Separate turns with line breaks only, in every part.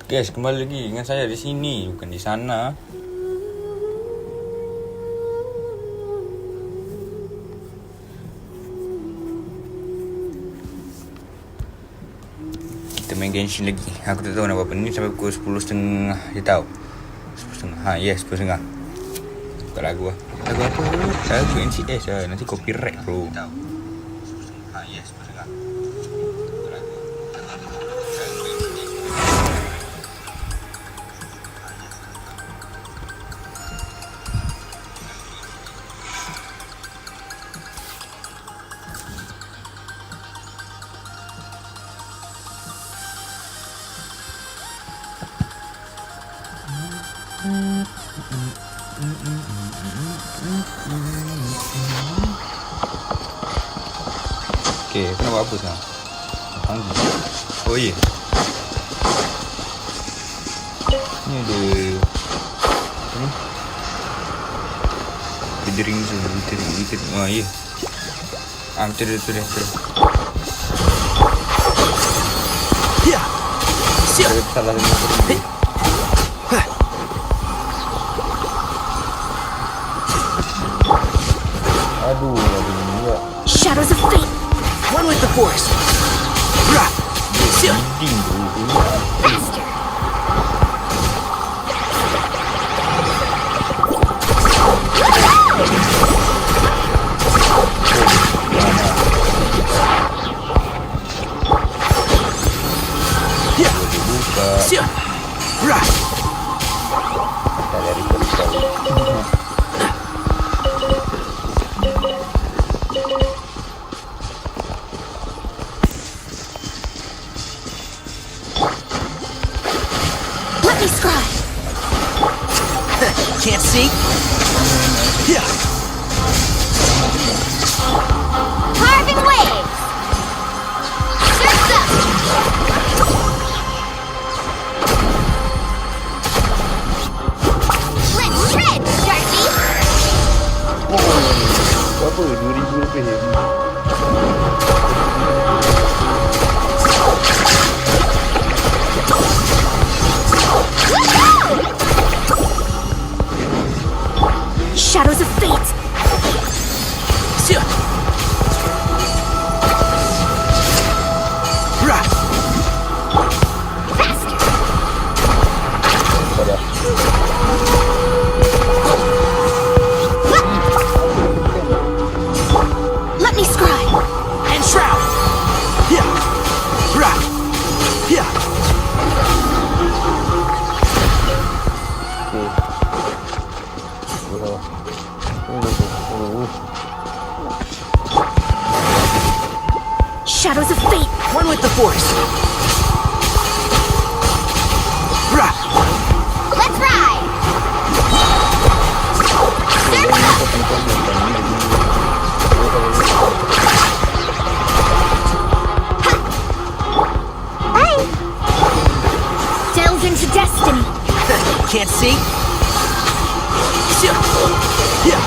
Guys, kembali lagi dengan saya di sini, bukan di sana. Kita main GENSHIN lagi. Aku tak tahu nak buat apa ni sampai pukul 10.30. Dia tahu 10.30. Yes, 10.30. Buka lagu lah. Lagu apa? Lagu NCS lah. Nanti copyright bro. Yes, 10.30. Okay, aku nak buat apa sekarang? Panggil. Oh ya, ni ada apa ni? Bidring tu, bidring. Ah ya. Betul dia.
Ya. Siap.
Salah ni. Aduh, juga.
Shadows of fate. One with the force. Rah. Siap.
Faster.
Ya. Siap. Rah.
Tak dari kau.
Let me scry.
Can't see. Yeah.
Carving waves. Surf's up. Let's shred, Sharky.
Berapa? 2,000 lebih.
Shadows of fate.
Siap. Rah.
Faster. Let me scry.
And shroud. Yeah. Rah. Yeah.
Shadows of fate.
One with the force. Rah.
Let's ride. Surf's up. Bye. Delve into destiny.
Can't see. Siap. Yeah.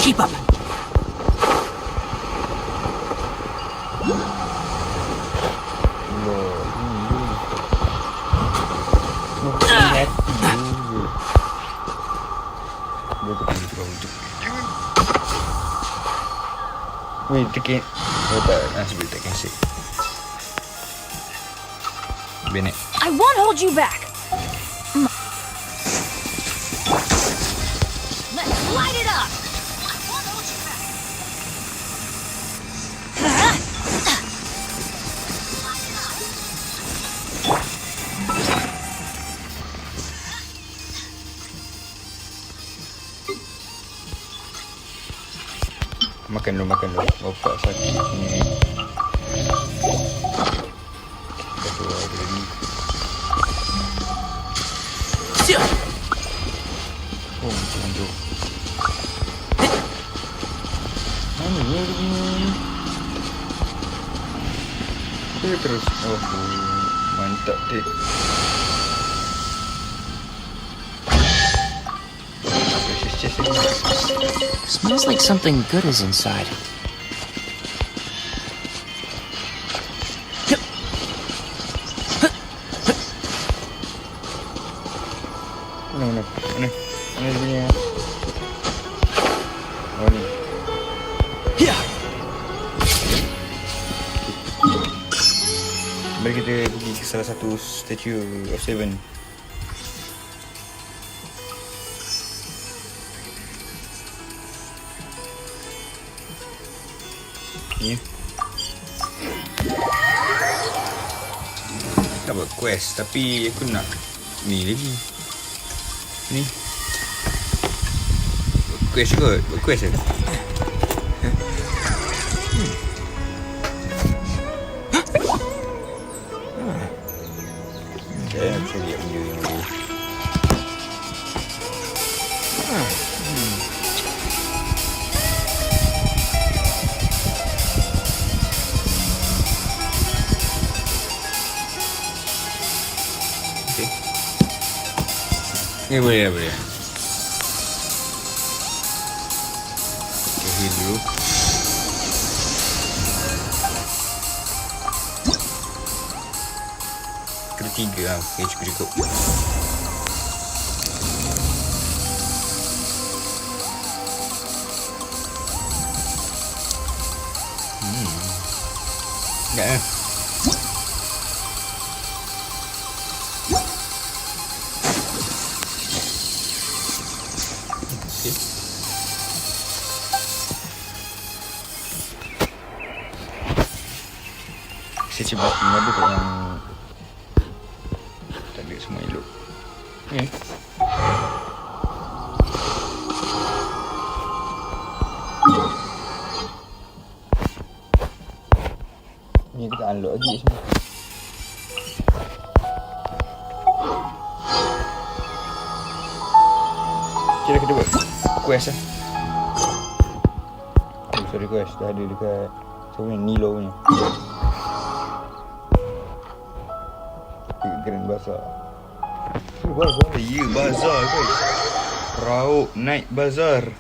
Keep up.
Wait, tekan. Oh tak, sebelum tak cancel. Biar naik.
I won't hold you back. Let's light it up. I won't hold you back.
Makan dulu. Bapak sakit ni. Betul lagi. Oh, macam tu. Mana ya ni? Dia terus. Oh, mantap dek.
Smells like something good is inside.
Mana dia punya? Oh ni. Mari kita pergi ke salah satu statue of Seven. Ni. Nak buat quest tapi aku nak ni lagi. Ni. Buat quest kot. Buat quest ke? Okay, aku cari benda yang dulu. Ni boleh. Okay, heal dulu. Ketiga lah. Okay, cukup. Sekejap lah. Saya cuba ada tak yang tak ada semua elok. Ni. Ni kita unlock lagi semua. Kira kita buat quest lah. Oh, sorry quest dah ada dekat siapa ni Nilo punya. Grand Bazaar. Bazaar? Ya, bazar guys. Rauk night bazar.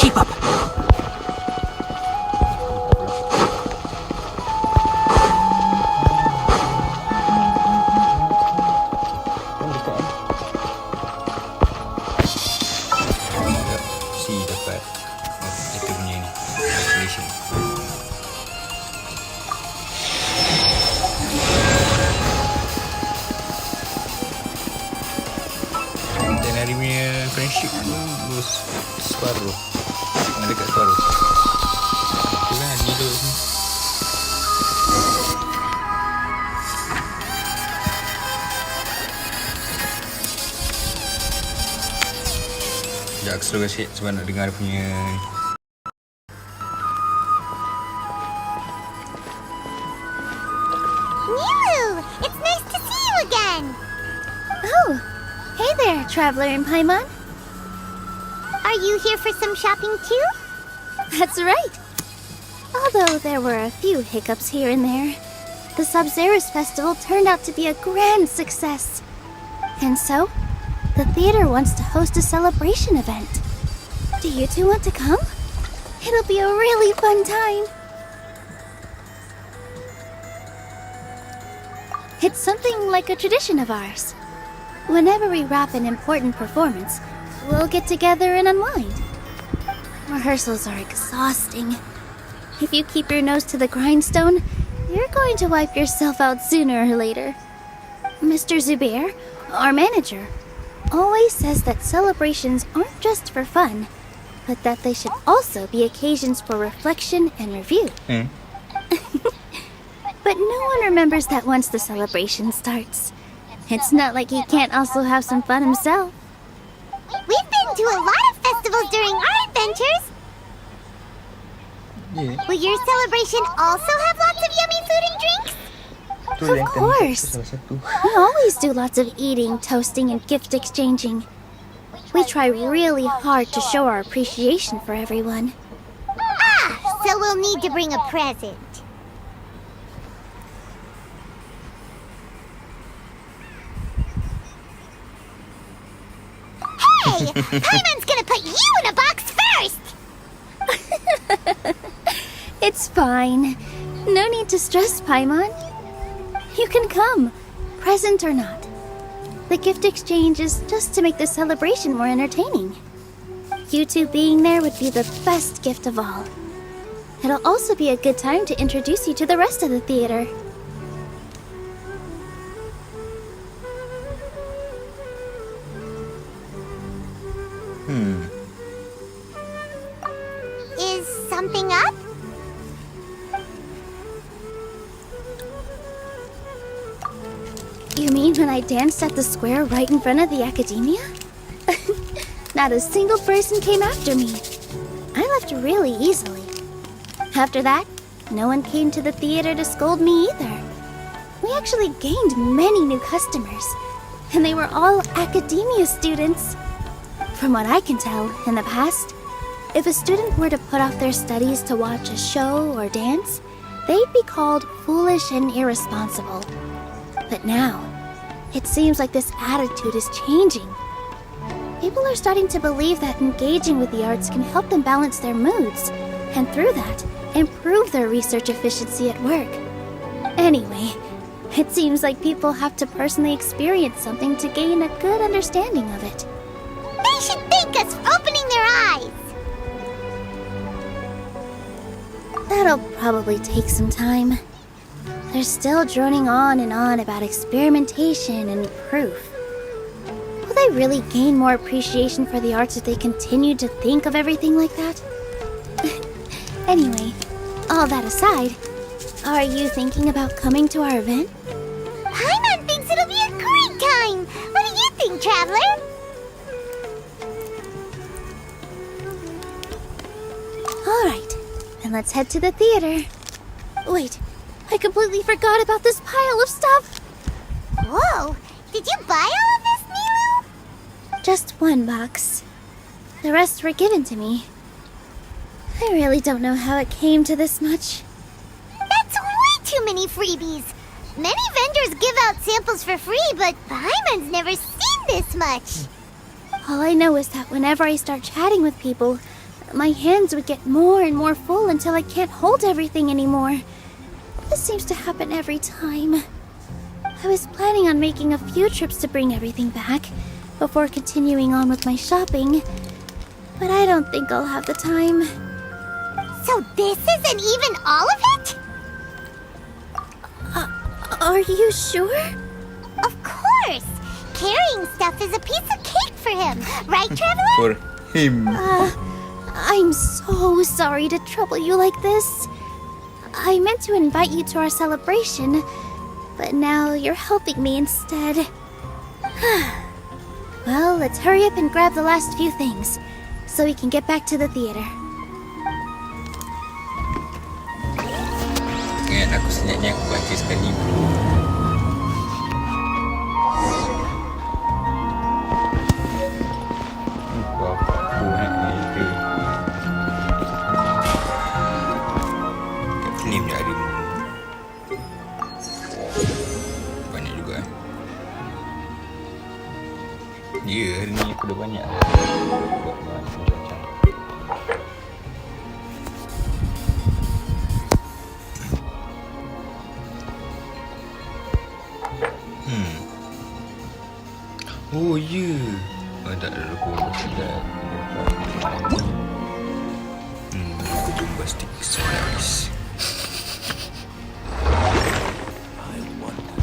Keep up.
Dapat itu punya ni calculation. Dan hari punya friendship tu separuh. Yang dekat separuh. Tu kan ada hidup ni. Sekejap aku slow sikit sebab nak dengar dia punya.
Mew! It's nice to see you again! Oh, hey there, traveler in Paimon. Are you here for some shopping too? That's right. Although there were a few hiccups here and there, the Sub-Zerus festival turned out to be a grand success. And so, the theater wants to host a celebration event. Do you two want to come? It'll be a really fun time. It's something like a tradition of ours. Whenever we wrap an important performance, we'll get together and unwind. Rehearsals are exhausting. If you keep your nose to the grindstone, you're going to wipe yourself out sooner or later. Mr. Zubair, our manager, always says that celebrations aren't just for fun, but that they should also be occasions for reflection and review. But no one remembers that once the celebration starts. It's not like he can't also have some fun himself.
We've been to a lot of festivals during our adventures.
Yeah.
Will your celebration also have lots of yummy food and drinks?
Of course. We always do lots of eating, toasting, and gift exchanging. We try really hard to show our appreciation for everyone.
Ah, so we'll need to bring a present. Hey! Paimon's gonna put you in a box first!
It's fine. No need to stress, Paimon. You can come, present or not. The gift exchange is just to make the celebration more entertaining. You two being there would be the best gift of all. It'll also be a good time to introduce you to the rest of the theater.
Is something up?
You mean when I danced at the square right in front of the academia? Not a single person came after me. I left really easily. After that, no one came to the theater to scold me either. We actually gained many new customers, and they were all academia students. From what I can tell, in the past, if a student were to put off their studies to watch a show or dance, they'd be called foolish and irresponsible. But now, it seems like this attitude is changing. People are starting to believe that engaging with the arts can help them balance their moods, and through that, improve their research efficiency at work. Anyway, it seems like people have to personally experience something to gain a good understanding of it.
They should thank us for opening their eyes!
That'll probably take some time. They're still droning on and on about experimentation and proof. Will they really gain more appreciation for the arts if they continue to think of everything like that? Anyway, all that aside, are you thinking about coming to our event?
Paimon thinks it'll be a great time! What do you think, Traveler?
Alright, then let's head to the theater. Wait, I completely forgot about this pile of stuff.
Whoa! Did you buy all of this, Nilu?
Just one box. The rest were given to me. I really don't know how it came to this much.
That's way too many freebies! Many vendors give out samples for free, but Paimon's never seen this much!
All I know is that whenever I start chatting with people, my hands would get more and more full until I can't hold everything anymore. This seems to happen every time. I was planning on making a few trips to bring everything back before continuing on with my shopping, but I don't think I'll have the time.
So this isn't even all of it?
Are you sure?
Of course! Carrying stuff is a piece of cake for him, right, Traveler?
For him.
I'm so sorry to trouble you like this. I meant to invite you to our celebration, but now you're helping me instead. Well, let's hurry up and grab the last few things, so we can get back to the theater.
Ingat aku senyapnya aku baca sekali bro. Aku itu. Ini dia ada. Banyak juga. Ya, hari ni aku dah banyak. Buat macam-macam. Oh ya. Tak ada logo. Bombastic surprise.
I wonder,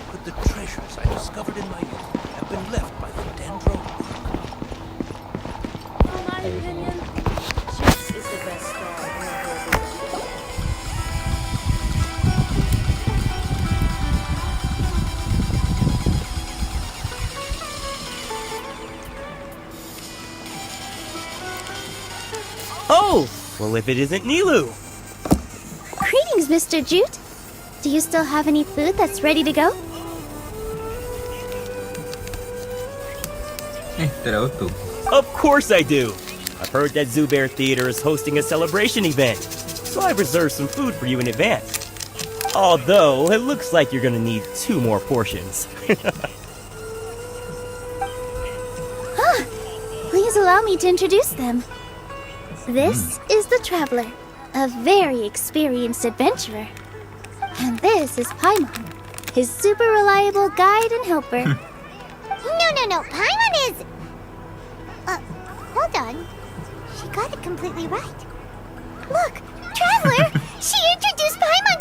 could the treasures I discovered in my youth have been left by the Dendro?
In my opinion, Jinx is the best star in the whole world.
Oh! Well, if it isn't Nilu!
Greetings, Mr. Jute. Do you still have any food that's ready to go?
Tidak utuh.
Of course I do! I've heard that Zubair Theater is hosting a celebration event, so I've reserved some food for you in advance. Although, it looks like you're gonna need 2 more portions.
Please allow me to introduce them. This is the Traveler, a very experienced adventurer. And this is Paimon, his super reliable guide and helper.
No. Paimon is... hold on. She got it completely right. Look, Traveler! She introduced Paimon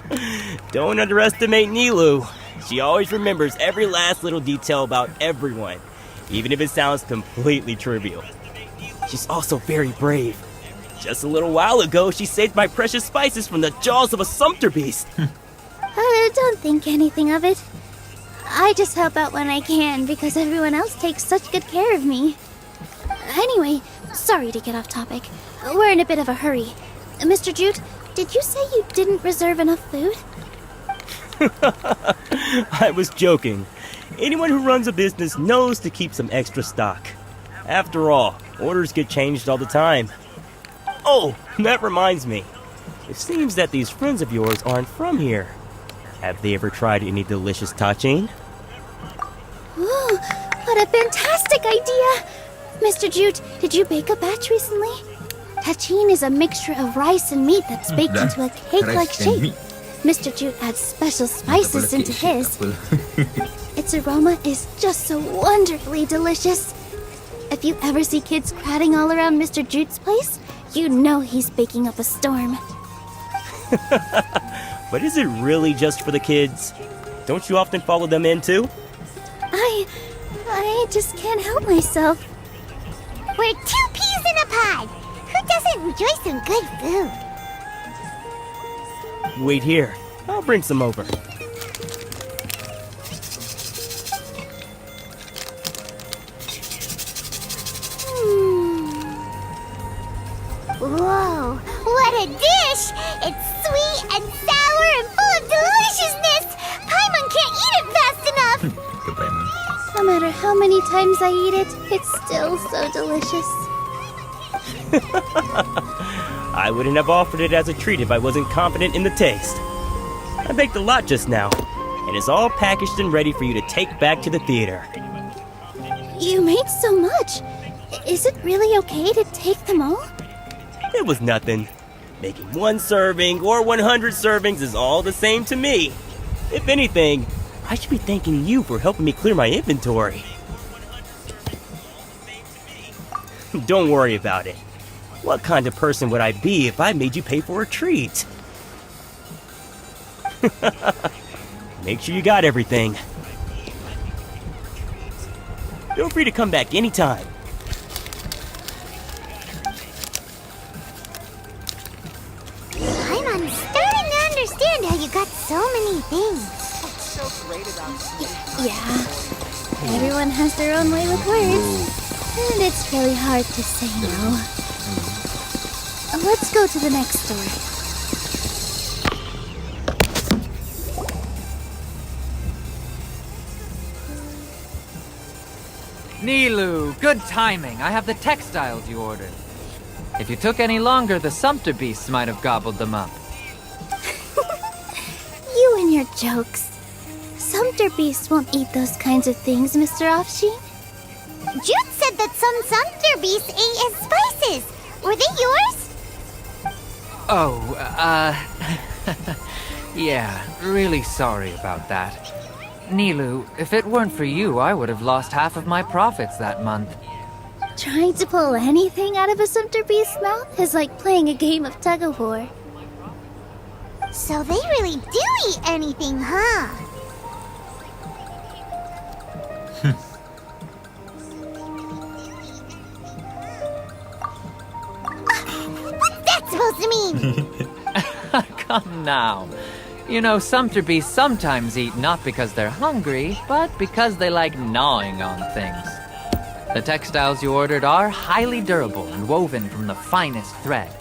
correctly!
Don't underestimate Nilu. She always remembers every last little detail about everyone, even if it sounds completely trivial. She's also very brave. Just a little while ago, she saved my precious spices from the jaws of a sumpter beast.
Don't think anything of it. I just help out when I can because everyone else takes such good care of me. Anyway, sorry to get off topic. We're in a bit of a hurry. Mr. Jute, did you say you didn't reserve enough food?
I was joking. Anyone who runs a business knows to keep some extra stock. After all, orders get changed all the time. Oh, that reminds me. It seems that these friends of yours aren't from here. Have they ever tried any delicious tachin?
Ooh, what a fantastic idea! Mr. Jute, did you bake a batch recently? Tachin is a mixture of rice and meat that's baked into a cake-like shape. Mr. Jute adds special spices into his. Its aroma is just so wonderfully delicious. If you ever see kids crowding all around Mr. Jute's place, you know he's baking up a storm.
But is it really just for the kids? Don't you often follow them in too?
I just can't help myself.
We're 2 peas in a pod! Who doesn't enjoy some good food?
Wait here. I'll bring some over.
Whoa, what a dish! It's sweet and sour and full of deliciousness! Paimon can't eat it fast enough!
No matter how many times I eat it, it's still so delicious.
I wouldn't have offered it as a treat if I wasn't confident in the taste. I baked a lot just now, and it's all packaged and ready for you to take back to the theater.
You made so much. Is it really okay to take them all?
It was nothing. Making 1 serving or 100 servings is all the same to me. If anything, I should be thanking you for helping me clear my inventory. Don't worry about it. What kind of person would I be if I made you pay for a treat? Make sure you got everything. Feel free to come back anytime.
I'm starting to understand how you got so many things.
Yeah. Everyone has their own way with words. And it's really hard to say no. Let's go to the next store.
Nilu, good timing. I have the textiles you ordered. If you took any longer, the sumpter beasts might have gobbled them up.
You and your jokes. Sumpter beasts won't eat those kinds of things, Mr. Offsheen.
Jude said that some sumpter beasts ate his spices. Were they yours?
Oh, yeah, really sorry about that. Nilu, if it weren't for you, I would have lost half of my profits that month.
Trying to pull anything out of a sumpter beast's mouth is like playing a game of tug-of-war.
So they really do eat anything, huh? What's that supposed to mean?
Come now. You know, sumpter beasts sometimes eat not because they're hungry, but because they like gnawing on things. The textiles you ordered are highly durable and woven from the finest thread.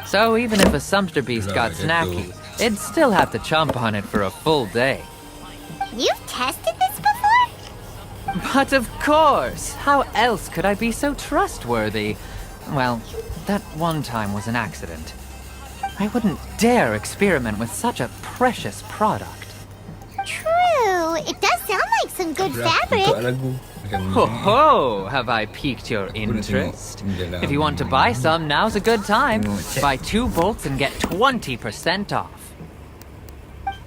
So even if a sumpter beast got snacky, it'd still have to chomp on it for a full day.
You've tested this before?
But of course! How else could I be so trustworthy? Well, that one time was an accident. I wouldn't dare experiment with such a precious product.
True. It does sound like some good fabric.
Ho ho! Have I piqued your interest? If you want to buy some, now's a good time. Buy 2 bolts and get 20% off.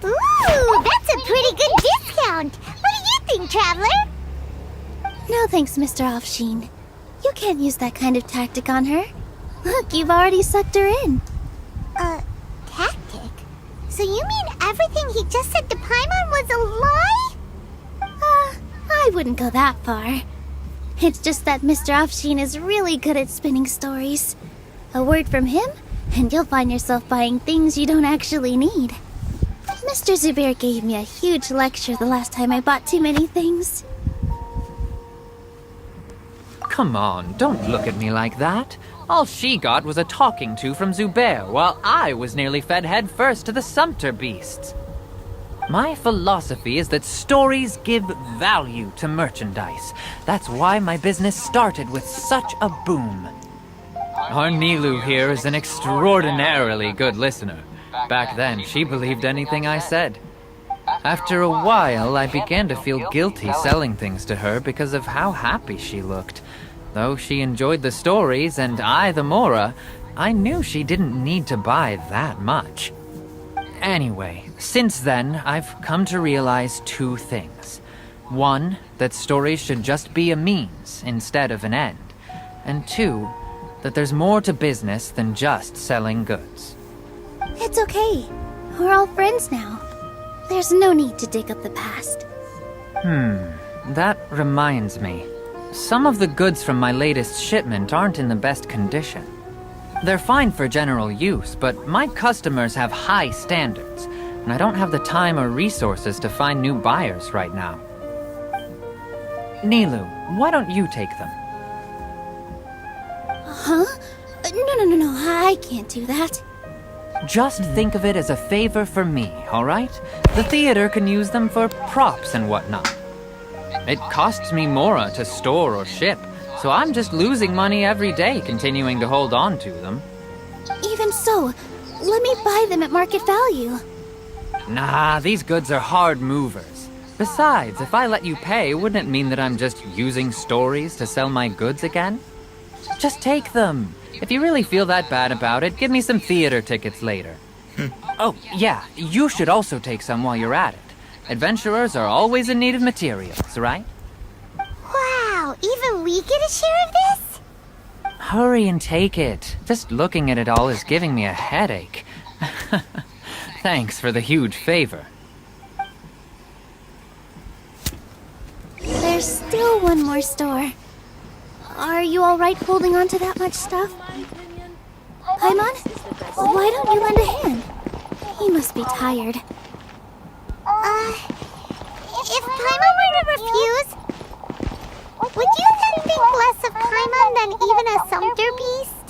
Ooh, that's a pretty good discount. What do you think, Traveler?
No thanks, Mr. Offsheen. You can't use that kind of tactic on her. Look, you've already sucked her in.
Tactic? So you mean everything he just said to Paimon was a lie?
I wouldn't go that far. It's just that Mr. Offsheen is really good at spinning stories. A word from him, and you'll find yourself buying things you don't actually need. Mr. Zubair gave me a huge lecture the last time I bought too many things.
Come on, don't look at me like that. All she got was a talking to from Zubair, while I was nearly fed head first to the sumpter beasts. My philosophy is that stories give value to merchandise. That's why my business started with such a boom. Our Nilu here is an extraordinarily good listener. Back then, she believed anything I said. After a while, I began to feel guilty selling things to her because of how happy she looked. Though she enjoyed the stories and I the Mora, I knew she didn't need to buy that much. Anyway, since then, I've come to realize 2 things. 1, that stories should just be a means instead of an end. And 2, that there's more to business than just selling goods.
It's okay. We're all friends now. There's no need to dig up the past.
That reminds me. Some of the goods from my latest shipment aren't in the best condition. They're fine for general use, but my customers have high standards, and I don't have the time or resources to find new buyers right now. Nilu, why don't you take them?
Huh? No, I can't do that.
Just think of it as a favor for me, all right? The theater can use them for props and whatnot. It costs me Mora to store or ship, so I'm just losing money every day continuing to hold on to them.
Even so, let me buy them at market value.
Nah, these goods are hard movers. Besides, if I let you pay, wouldn't it mean that I'm just using stories to sell my goods again? Just take them. If you really feel that bad about it, give me some theater tickets later. Oh, yeah, you should also take some while you're at it. Adventurers are always in need of materials, right?
Wow, even we get a share of this?
Hurry and take it. Just looking at it all is giving me a headache. Thanks for the huge favor.
There's still one more store. Are you alright holding on to that much stuff? Paimon? Why don't you lend a hand? He must be tired.
If Paimon were to refuse, would you then think less of Paimon than even a sumpter beast?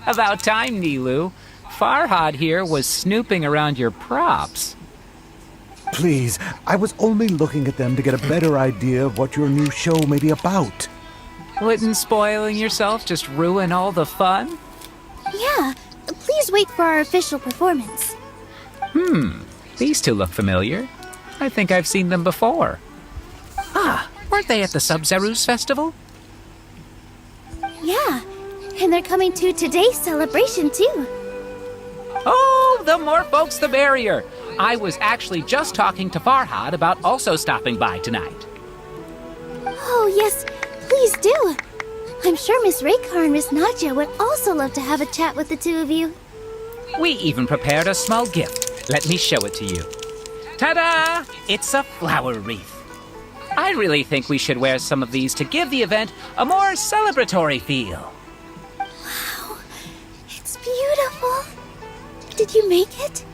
About time, Nilu. Farhad here was snooping around your props.
Please, I was only looking at them to get a better idea of what your new show may be about.
Wouldn't spoiling yourself just ruin all the fun?
Yeah, please wait for our official performance.
These 2 look familiar. I think I've seen them before. Ah, weren't they at the Sub-Zerus festival?
Yeah, and they're coming to today's celebration too.
Oh, the more folks the merrier. I was actually just talking to Farhad about also stopping by tonight.
Oh, yes, please do. I'm sure Miss Raykar and Miss Nadja would also love to have a chat with the two of you.
We even prepared a small gift. Let me show it to you. Ta-da! It's a flower wreath. I really think we should wear some of these to give the event a more celebratory feel.
Wow, it's beautiful. Did you make it?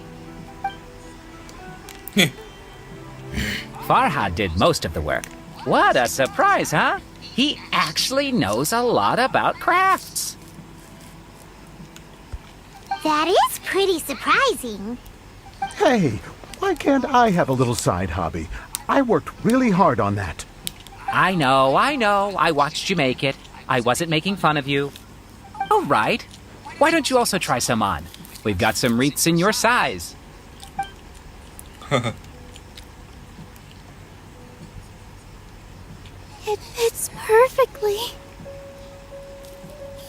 Farhad did most of the work. What a surprise, huh? He actually knows a lot about crafts.
That is pretty surprising.
Hey, why can't I have a little side hobby? I worked really hard on that.
I know. I watched you make it. I wasn't making fun of you. All right. Why don't you also try some on? We've got some wreaths in your size.
It fits perfectly.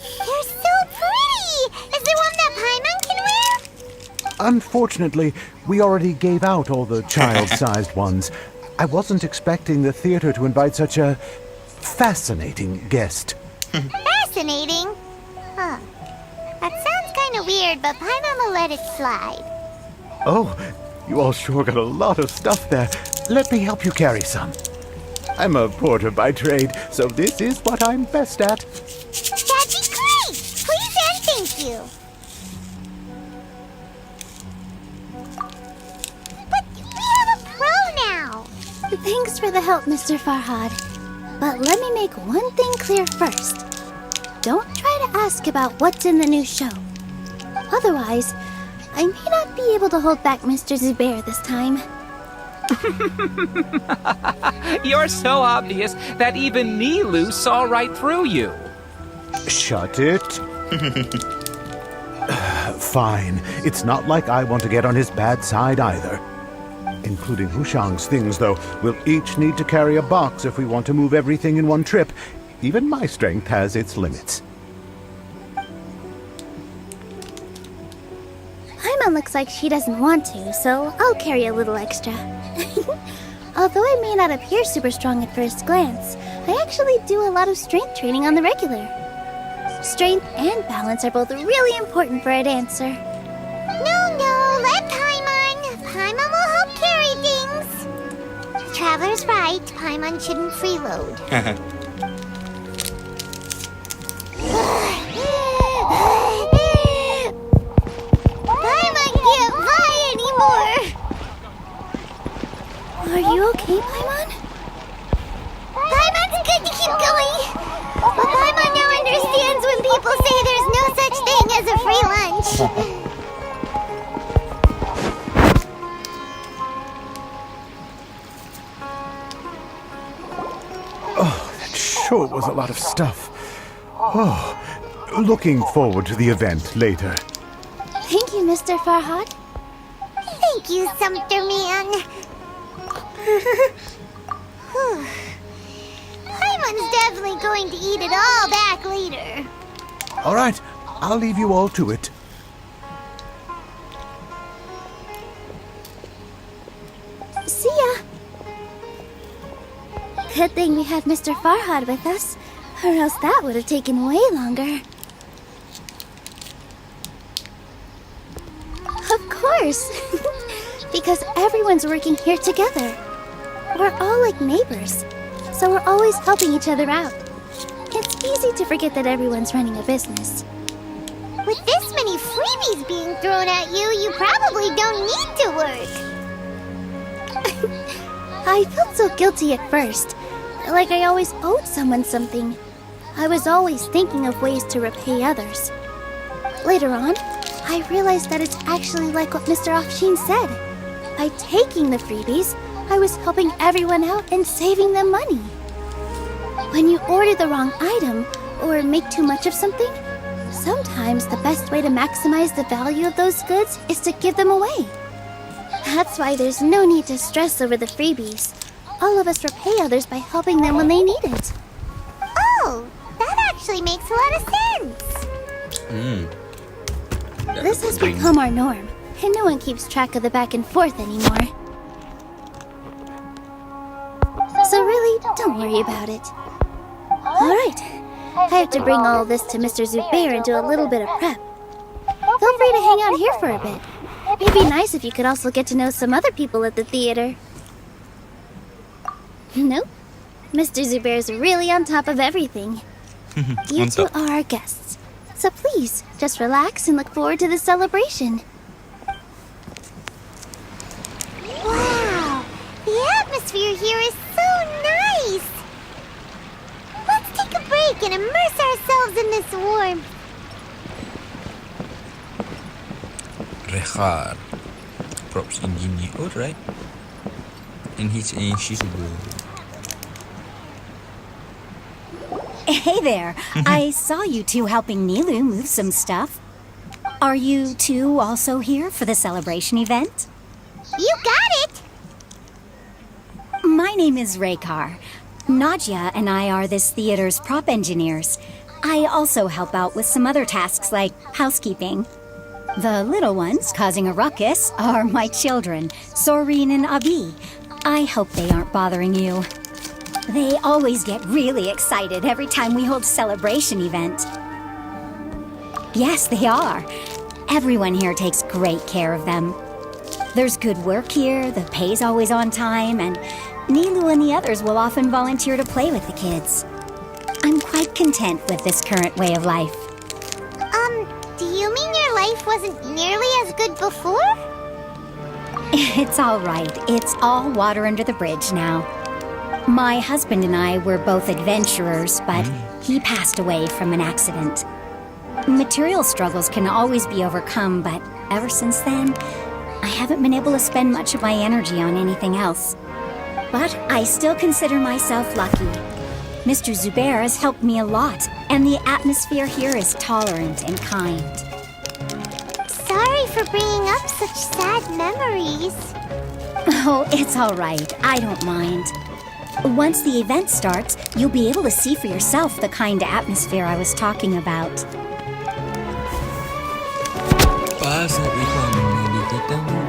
They're so pretty! Is there one that Paimon can wear?
Unfortunately, we already gave out all the child-sized ones. I wasn't expecting the theater to invite such a fascinating guest.
Fascinating? Huh. That sounds kind of weird, but Paimon will let it slide.
Oh, you all sure got a lot of stuff there. Let me help you carry some. I'm a porter by trade, so this is what I'm best at.
That'd be great! Please and thank you. But we have a pro now.
Thanks for the help, Mr. Farhad. But let me make one thing clear first. Don't try to ask about what's in the new show. Otherwise, I may not be able to hold back Mr. Zubair this time.
You're so obvious that even Nilu saw right through you.
Shut it. Fine. It's not like I want to get on his bad side either. Including Hushang's things, though. We'll each need to carry a box if we want to move everything in one trip. Even my strength has its limits.
Paimon looks like she doesn't want to, so I'll carry a little extra. Although I may not appear super strong at first glance, I actually do a lot of strength training on the regular. Strength and balance are both really important for a dancer.
No, let Paimon. Paimon will help carry things. Traveler's right. Paimon shouldn't freeload. Paimon can't fly anymore.
Are you okay, Paimon?
Paimon's good to keep going. But Paimon now understands when people say there's no such thing as a free lunch.
That sure was a lot of stuff. Oh, looking forward to the event later.
Thank you, Mr. Farhad.
Thank you, Sumpter Man. Paimon's definitely going to eat it all back later.
All right, I'll leave you all to it.
See ya. Good thing we had Mr. Farhad with us, or else that would have taken way longer. Of course. Because everyone's working here together. We're all like neighbors, so we're always helping each other out. It's easy to forget that everyone's running a business.
With this many freebies being thrown at you, you probably don't need to work.
I felt so guilty at first, like I always owed someone something. I was always thinking of ways to repay others. Later on, I realized that it's actually like what Mr. Afshin said. By taking the freebies, I was helping everyone out and saving them money. When you order the wrong item, or make too much of something, sometimes the best way to maximize the value of those goods is to give them away. That's why there's no need to stress over the freebies. All of us repay others by helping them when they need it.
Oh, that actually makes a lot of sense.
This has become our norm. and no one keeps track of the back and forth anymore. So really, don't worry about it. Alright, I have to bring all this to Mr. Zubair and do a little bit of prep. Feel free to hang out here for a bit. It'd be nice if you could also get to know some other people at the theater. Nope. Mr. Zubair's really on top of everything. You two are our guests. So please, just relax and look forward to the celebration.
Wow, the atmosphere here is so nice. Let's take a break and immerse ourselves in this warmth.
Rehar. Props engineer. Alright. And she's good.
Hey there. I saw you two helping Nilu move some stuff. Are you two also here for the celebration event?
You got it!
My name is Rekar. Nadia and I are this theater's prop engineers. I also help out with some other tasks like housekeeping. The little ones causing a ruckus are my children, Soreen and Abi. I hope they aren't bothering you. They always get really excited every time we hold a celebration event. Yes, they are. Everyone here takes great care of them. There's good work here, the pay's always on time, and Nilu and the others will often volunteer to play with the kids. I'm quite content with this current way of life.
Do you mean your life wasn't nearly as good before?
It's all right. It's all water under the bridge now. My husband and I were both adventurers, but he passed away from an accident. Material struggles can always be overcome, but ever since then, I haven't been able to spend much of my energy on anything else. But I still consider myself lucky. Mr. Zubair has helped me a lot, and the atmosphere here is tolerant and kind.
Sorry for bringing up such sad memories.
Oh, it's all right. I don't mind. Once the event starts, you'll be able to see for yourself the kind of atmosphere I was talking about.
Pasal Iwan di Titamu.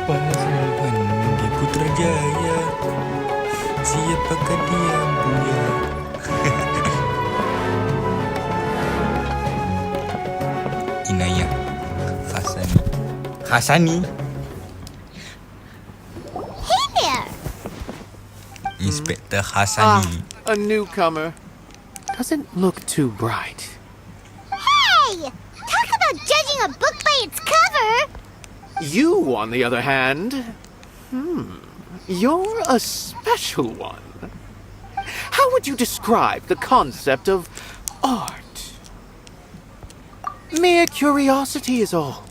Pasal Iwan di Putrajaya. Siapakah dia punya? Inayah Hasani.
Hey there!
Inspector Hasani.
A newcomer. Doesn't look too bright.
Hey! Talk about judging a book by its cover!
You, on the other hand, you're a special one. How would you describe the concept of art? Mere curiosity is all.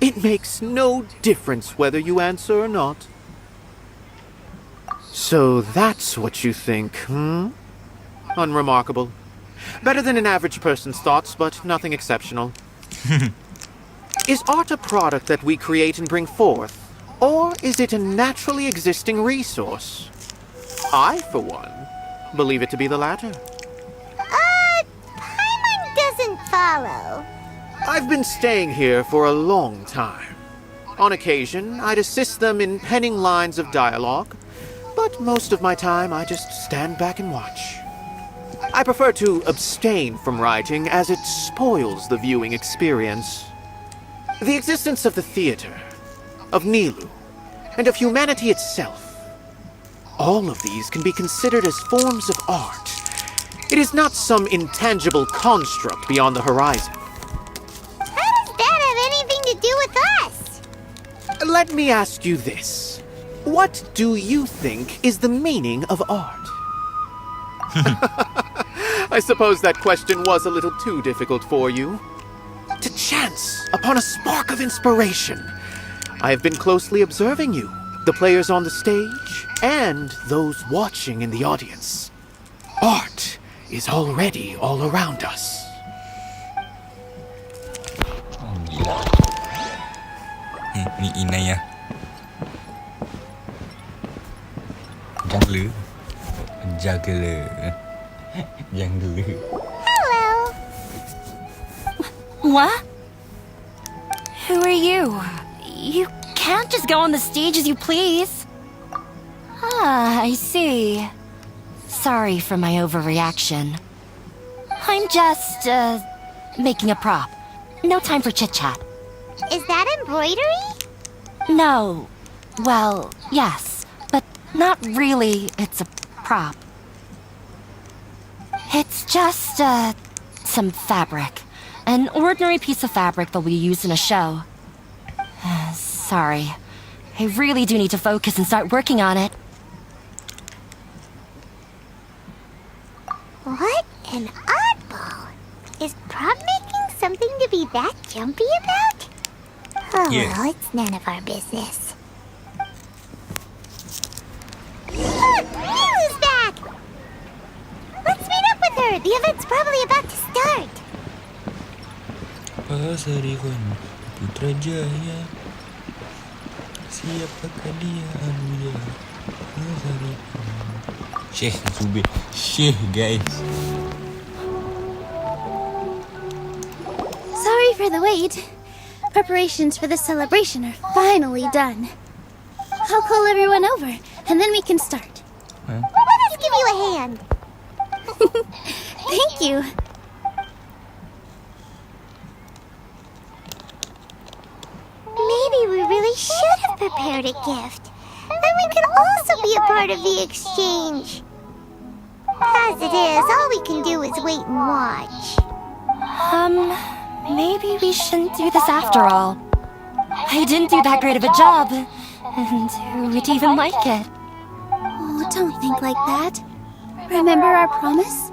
It makes no difference whether you answer or not. So that's what you think, Unremarkable. Better than an average person's thoughts, but nothing exceptional. Is art a product that we create and bring forth? Or is it a naturally existing resource? I, for one, believe it to be the latter.
Paimon doesn't follow.
I've been staying here for a long time. On occasion, I'd assist them in penning lines of dialogue, but most of my time I just stand back and watch. I prefer to abstain from writing as it spoils the viewing experience. The existence of the theater, of Nilu, and of humanity itself, all of these can be considered as forms of art. It is not some intangible construct beyond the horizon.
How does that have anything to do with us?
Let me ask you this. What do you think is the meaning of art? I suppose that question was a little too difficult for you. To chance upon a spark of inspiration, I have been closely observing you, the players on the stage, and those watching in the audience. Art is already all around us.
Ni Inayah. Jungle.
Hello.
What?
Who are you? You can't just go on the stage as you please. Ah, I see. Sorry for my overreaction. I'm just, making a prop. No time for chit-chat.
Is that embroidery?
No. Well, yes, but not really. It's a prop. It's just, some fabric. An ordinary piece of fabric that we use in a show. Sorry. I really do need to focus and start working on it.
What an oddball. Is prop making something to be that jumpy about? Oh,
Yes.
well, it's none of our business. Look, Milu's back! Let's meet up with her. The event's probably about to start.
Pasarikan Putra Jaya, siapakah dia Anuya? Pasarikan Syekh Zubir. Syekh, guys.
Sorry for the wait. Preparations for the celebration are finally done. I'll call everyone over, and then we can start.
Let us give you a hand.
Thank you.
Maybe we really should have prepared a gift. Then we could also be a part of the exchange. As it is, all we can do is wait and watch.
Maybe we shouldn't do this after all. I didn't do that great of a job. And who would even like it?
Oh, don't think like that. Remember our promise?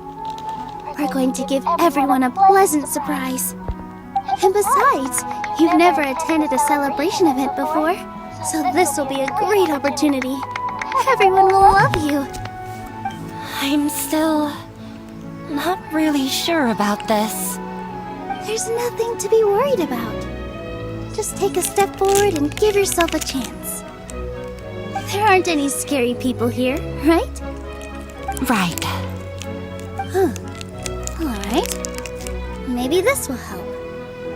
We're going to give everyone a pleasant surprise. And besides, you've never attended a celebration event before, so this will be a great opportunity. Everyone will love you.
I'm still not really sure about this.
There's nothing to be worried about. Just take a step forward and give yourself a chance. There aren't any scary people here, right?
Right.
Huh. Alright. Maybe this will help.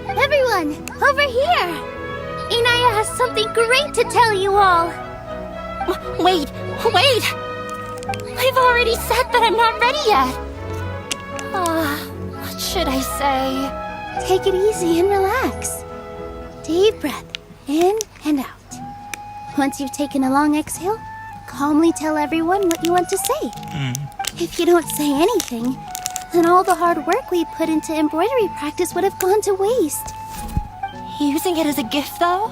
Everyone, over here! Inaya has something great to tell you all.
Wait! I've already said that I'm not ready yet. What should I say?
Take it easy and relax. Deep breath, in and out. Once you've taken a long exhale, calmly tell everyone what you want to say. If you don't say anything, then all the hard work we put into embroidery practice would have gone to waste.
Using it as a gift, though?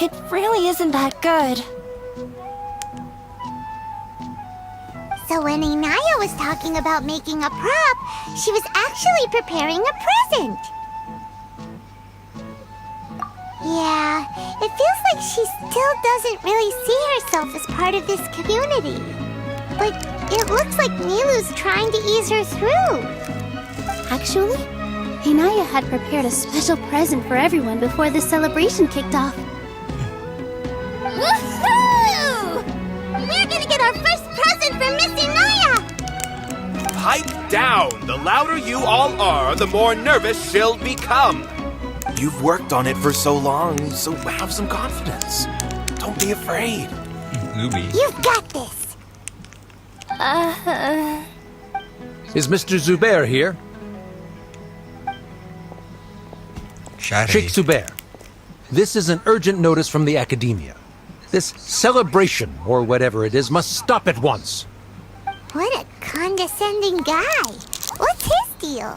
It really isn't that good.
So when Inaya was talking about making a prop, she was actually preparing a present. Yeah, it feels like she still doesn't really see herself as part of this community. But it looks like Nilu's trying to ease her through.
Actually, Inaya had prepared a special present for everyone before the celebration kicked off.
Woohoo! We're gonna get our first present from Miss Inaya!
Pipe down! The louder you all are, the more nervous she'll become. You've worked on it for so long, so have some confidence. Don't be afraid.
Ruby.
You've got this!
Is Mr. Zubair here? Sheikh Zubair, this is an urgent notice from the Academia. This celebration, or whatever it is, must stop at once.
What a condescending guy. What's his deal?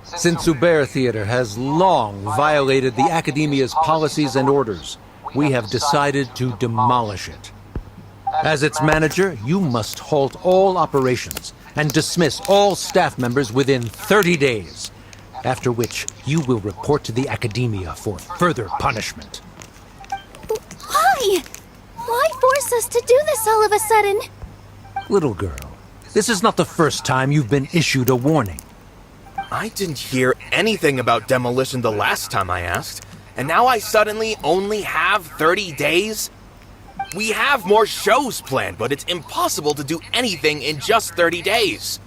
Since Zubair Theater has long violated the Academia's policies and orders, we have decided to demolish it. As its manager, you must halt all operations and dismiss all staff members within 30 days, after which you will report to the Academia for further punishment.
Why? Why force us to do this all of a sudden?
Little girl, this is not the first time you've been issued a warning.
I didn't hear anything about demolition the last time I asked, and now I suddenly only have 30 days? We have more shows planned, but it's impossible to do anything in just 30 days.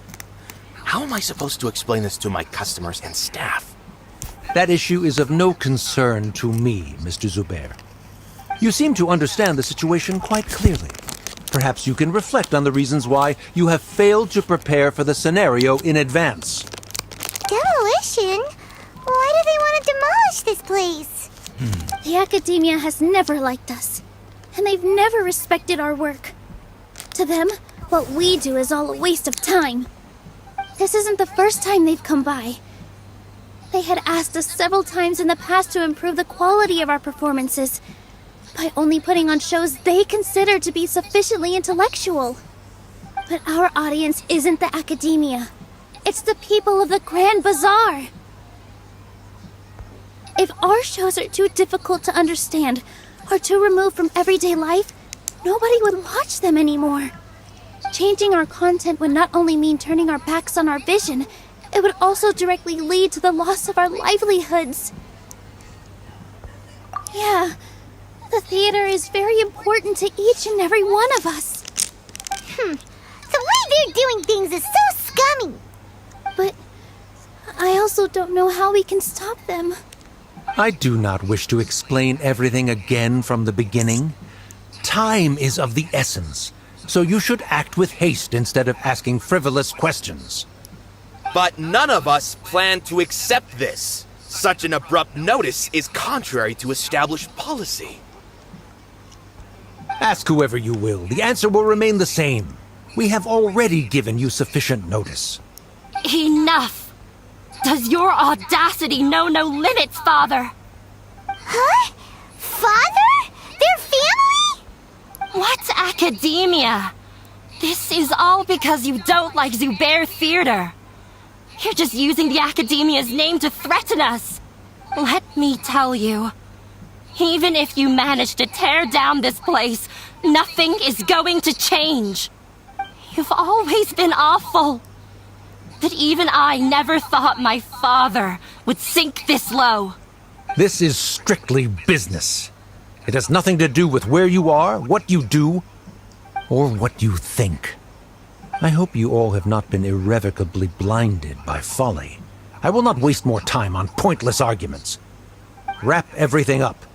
How am I supposed to explain this to my customers and staff?
That issue is of no concern to me, Mr. Zubair. You seem to understand the situation quite clearly. Perhaps you can reflect on the reasons why you have failed to prepare for the scenario in advance.
Demolition? Why do they want to demolish this place?
The academia has never liked us, and they've never respected our work. To them, what we do is all a waste of time. This isn't the first time they've come by. They had asked us several times in the past to improve the quality of our performances by only putting on shows they consider to be sufficiently intellectual. But our audience isn't the academia. It's the people of the Grand Bazaar. If our shows are too difficult to understand or too removed from everyday life, nobody would watch them anymore. Changing our content would not only mean turning our backs on our vision, it would also directly lead to the loss of our livelihoods. Yeah, the theater is very important to each and every one of us.
The way they're doing things is so scummy.
But I also don't know how we can stop them.
I do not wish to explain everything again from the beginning. Time is of the essence, so you should act with haste instead of asking frivolous questions.
But none of us plan to accept this. Such an abrupt notice is contrary to established policy.
Ask whoever you will, the answer will remain the same. We have already given you sufficient notice.
Enough! Does your audacity know no limits, Father?
Huh? Father? Their family?
What's academia? This is all because you don't like Zubair Theater. You're just using the academia's name to threaten us. Let me tell you, even if you manage to tear down this place, nothing is going to change. You've always been awful. But even I never thought my father would sink this low.
This is strictly business. It has nothing to do with where you are, what you do, or what you think. I hope you all have not been irrevocably blinded by folly. I will not waste more time on pointless arguments. Wrap everything up,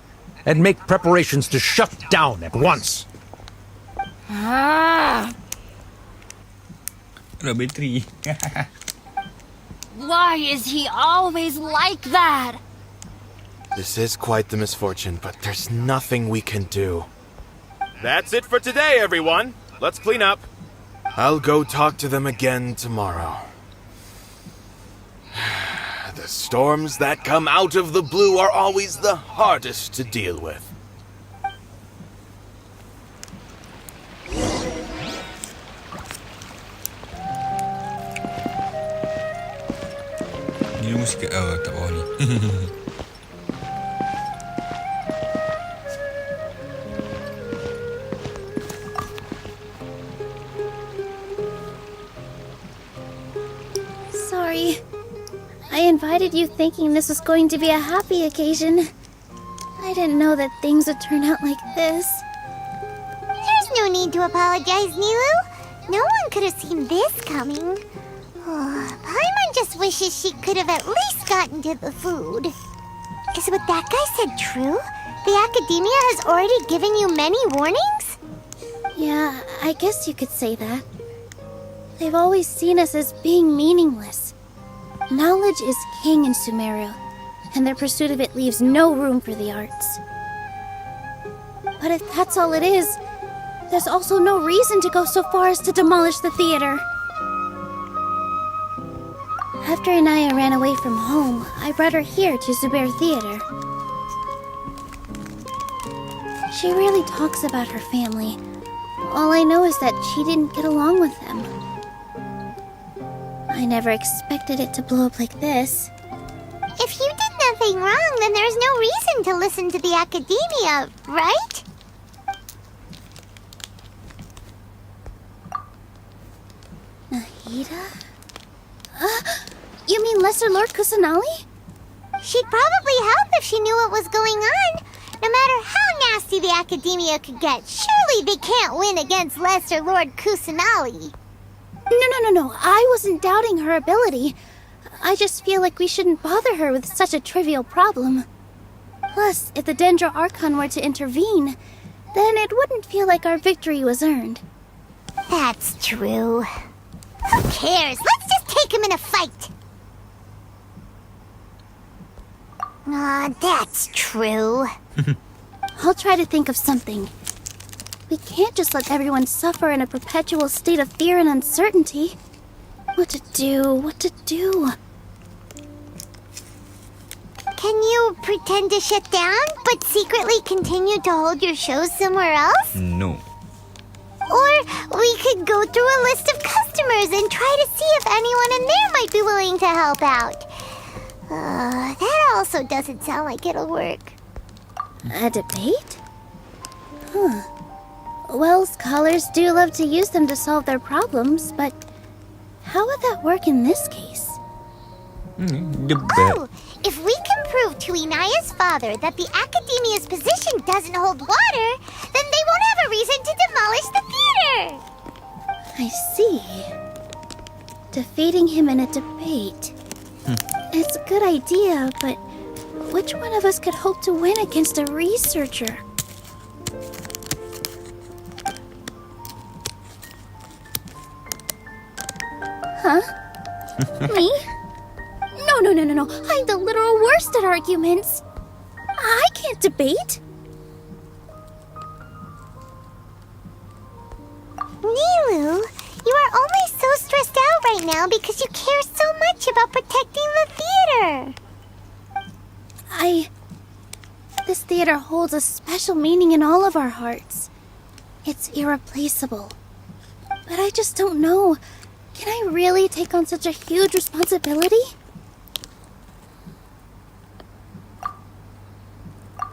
and make preparations to shut down at once.
Battery.
Why is he always like that?
This is quite the misfortune, but there's nothing we can do.
That's it for today, everyone. Let's clean up.
I'll go talk to them again tomorrow.
The storms that come out of the blue are always the hardest to deal with.
Ni musik tak bawah ni.
Sorry. I invited you thinking this was going to be a happy occasion. I didn't know that things would turn out like this.
There's no need to apologize, Nilu. No one could have seen this coming. Paimon just wishes she could have at least gotten to the food. Is what that guy said true? The academia has already given you many warnings?
Yeah, I guess you could say that. They've always seen us as being meaningless. Knowledge is king in Sumeru, and their pursuit of it leaves no room for the arts. But if that's all it is, there's also no reason to go so far as to demolish the theater. After Anaya ran away from home, I brought her here to Zubair Theater. She rarely talks about her family. All I know is that she didn't get along with them. I never expected it to blow up like this.
If you did nothing wrong, then there's no reason to listen to the academia, right?
Nahida? You mean Lesser Lord Kusanali?
She'd probably help if she knew what was going on. No matter how nasty the academia could get, surely they can't win against Lesser Lord Kusanali.
No. I wasn't doubting her ability. I just feel like we shouldn't bother her with such a trivial problem. Plus, if the Dendro Archon were to intervene, then it wouldn't feel like our victory was earned.
That's true. Who cares? Let's just take him in a fight. That's true.
I'll try to think of something. We can't just let everyone suffer in a perpetual state of fear and uncertainty. What to do?
Can you pretend to shut down, but secretly continue to hold your shows somewhere else?
No.
Or we could go through a list of customers and try to see if anyone in there might be willing to help out. That also doesn't sound like it'll work.
A debate? Well, scholars do love to use them to solve their problems, but how would that work in this case?
Oh, if we can prove to Inaya's father that the Academia's position doesn't hold water, then they won't have a reason to demolish the theater!
I see. Defeating him in a debate. It's a good idea, but which one of us could hope to win against a researcher? Huh? Me? No. I'm the literal worst at arguments. I can't debate.
Nilu, you are only so stressed out right now because you care so much about protecting the theater.
This theater holds a special meaning in all of our hearts. It's irreplaceable. But I just don't know. Can I really take on such a huge responsibility?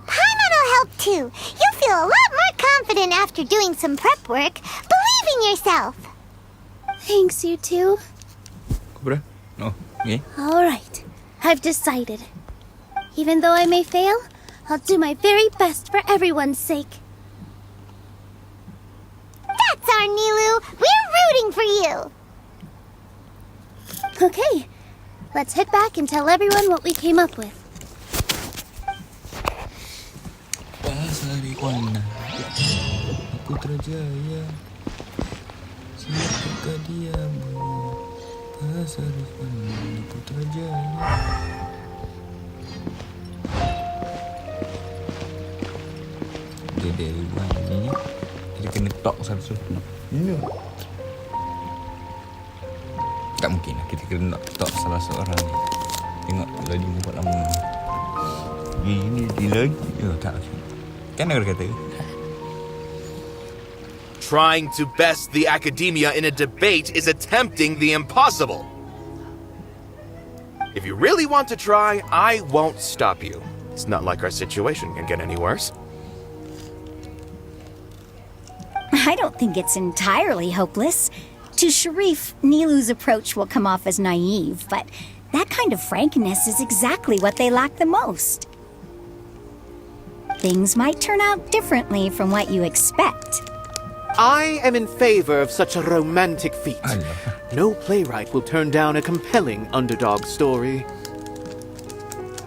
Paimon will help too. You'll feel a lot more confident after doing some prep work. Believe in yourself.
Thanks, you two.
Cobra? Oh, okay.
Alright, I've decided. Even though I may fail, I'll do my very best for everyone's sake.
That's our Nilu. We're rooting for you.
Okay, let's head back and tell everyone what we came up with.
Putra Jaya, siapakah dia Pasariwan Putra Jaya. Jadi ini kita kena tok satu. Tak mungkin lah kita kena tok salah seorang ni. Tengok lagi buat lama. Ini lagi. Tak. Kan aku kata.
Trying to best the academia in a debate is attempting the impossible. If you really want to try, I won't stop you. It's not like our situation can get any worse.
I don't think it's entirely hopeless. To Sharif, Nilu's approach will come off as naive, but that kind of frankness is exactly what they lack the most. Things might turn out differently from what you expect.
I am in favor of such a romantic feat. No playwright will turn down a compelling underdog story.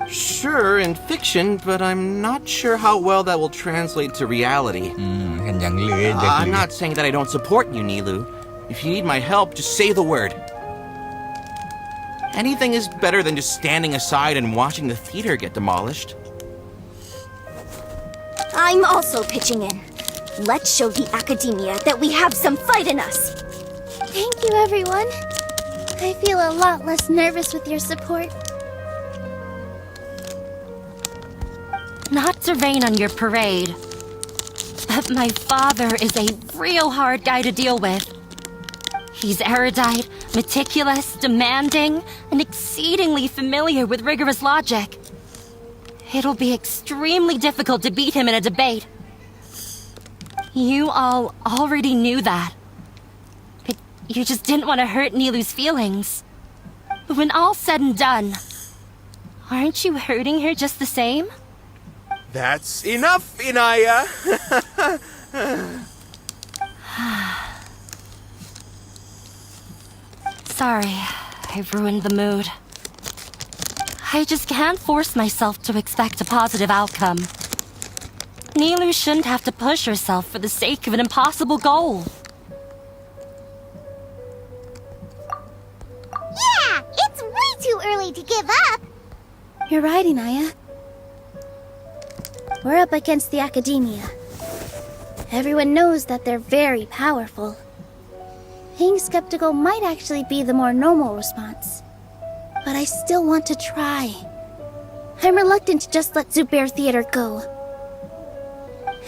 Sure, in fiction, but I'm not sure how well that will translate to reality. I'm not saying that I don't support you, Nilu. If you need my help, just say the word. Anything is better than just standing aside and watching the theater get demolished.
I'm also pitching in. Let's show the Academia that we have some fight in us.
Thank you, everyone. I feel a lot less nervous with your support.
Not to rain on your parade, but my father is a real hard guy to deal with. He's erudite, meticulous, demanding, and exceedingly familiar with rigorous logic. It'll be extremely difficult to beat him in a debate. You all already knew that. But you just didn't want to hurt Nilu's feelings. But when all's said and done, aren't you hurting her just the same?
That's enough, Inaya.
Sorry, I've ruined the mood. I just can't force myself to expect a positive outcome. Nilu shouldn't have to push herself for the sake of an impossible goal.
Yeah, it's way too early to give up.
You're right, Inaya. We're up against the Academia. Everyone knows that they're very powerful. Being skeptical might actually be the more normal response. But I still want to try. I'm reluctant to just let Zubair Theater go.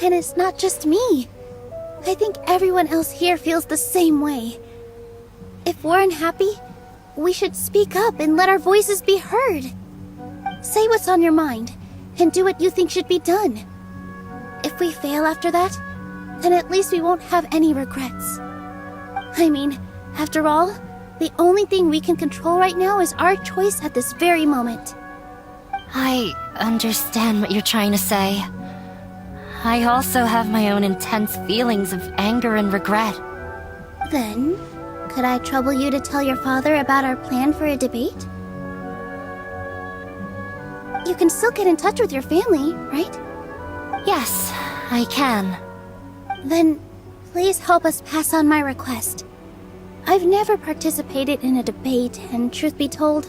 And it's not just me. I think everyone else here feels the same way. If we're unhappy, we should speak up and let our voices be heard. Say what's on your mind, and do what you think should be done. If we fail after that, then at least we won't have any regrets. I mean, after all, the only thing we can control right now is our choice at this very moment.
I understand what you're trying to say. I also have my own intense feelings of anger and regret.
Then, could I trouble you to tell your father about our plan for a debate? You can still get in touch with your family, right?
Yes, I can.
Then, please help us pass on my request. I've never participated in a debate, and truth be told,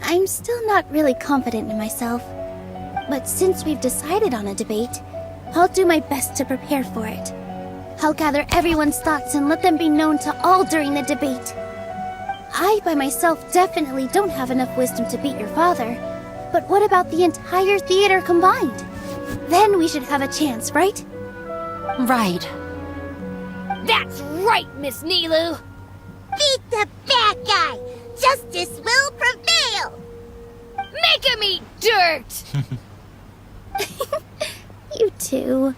I'm still not really confident in myself. But since we've decided on a debate, I'll do my best to prepare for it. I'll gather everyone's thoughts and let them be known to all during the debate. I, by myself, definitely don't have enough wisdom to beat your father. But what about the entire theater combined? Then we should have a chance, right?
Right.
That's right, Miss Nilu!
Beat the bad guy! Justice will prevail!
Make him eat dirt!
You too.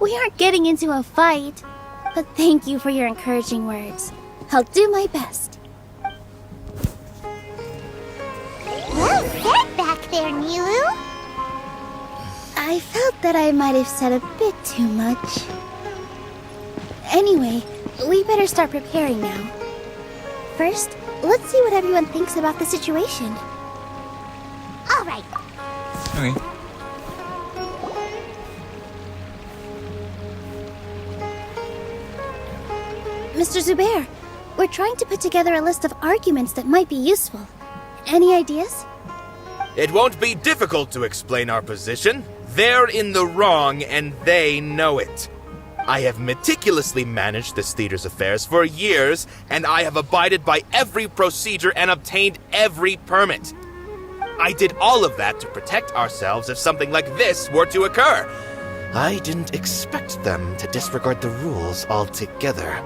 We aren't getting into a fight. But thank you for your encouraging words. I'll do my best.
Well said back there, Nilu.
I felt that I might have said a bit too much. Anyway, we better start preparing now. First, let's see what everyone thinks about the situation.
All right.
Okay.
Mr. Zubair, we're trying to put together a list of arguments that might be useful. Any ideas?
It won't be difficult to explain our position. They're in the wrong, and they know it. I have meticulously managed this theater's affairs for years, and I have abided by every procedure and obtained every permit. I did all of that to protect ourselves if something like this were to occur. I didn't expect them to disregard the rules altogether.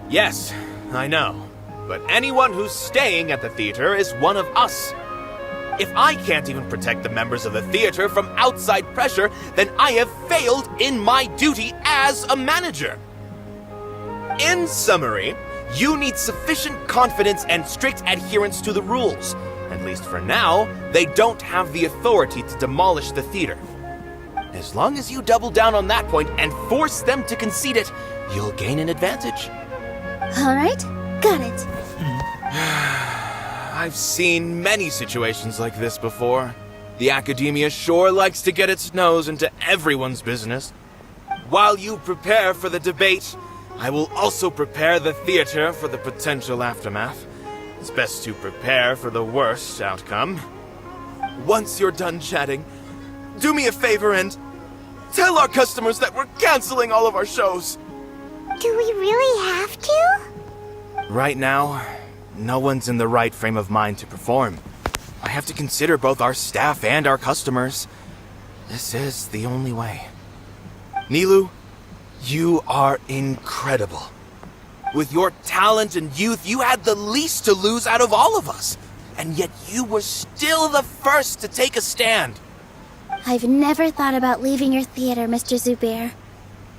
Yes, I know. But anyone who's staying at the theater is one of us. If I can't even protect the members of the theater from outside pressure, then I have failed in my duty as a manager. In summary, you need sufficient confidence and strict adherence to the rules. At least for now, they don't have the authority to demolish the theater. As long as you double down on that point and force them to concede it, you'll gain an advantage.
All right, got it.
I've seen many situations like this before. The Academia sure likes to get its nose into everyone's business. While you prepare for the debate, I will also prepare the theater for the potential aftermath. It's best to prepare for the worst outcome. Once you're done chatting, do me a favor and tell our customers that we're canceling all of our shows.
Do we really have to?
Right now, no one's in the right frame of mind to perform. I have to consider both our staff and our customers. This is the only way. Nilu, you are incredible. With your talent and youth, you had the least to lose out of all of us. And yet you were still the first to take a stand.
I've never thought about leaving your theater, Mr. Zubair.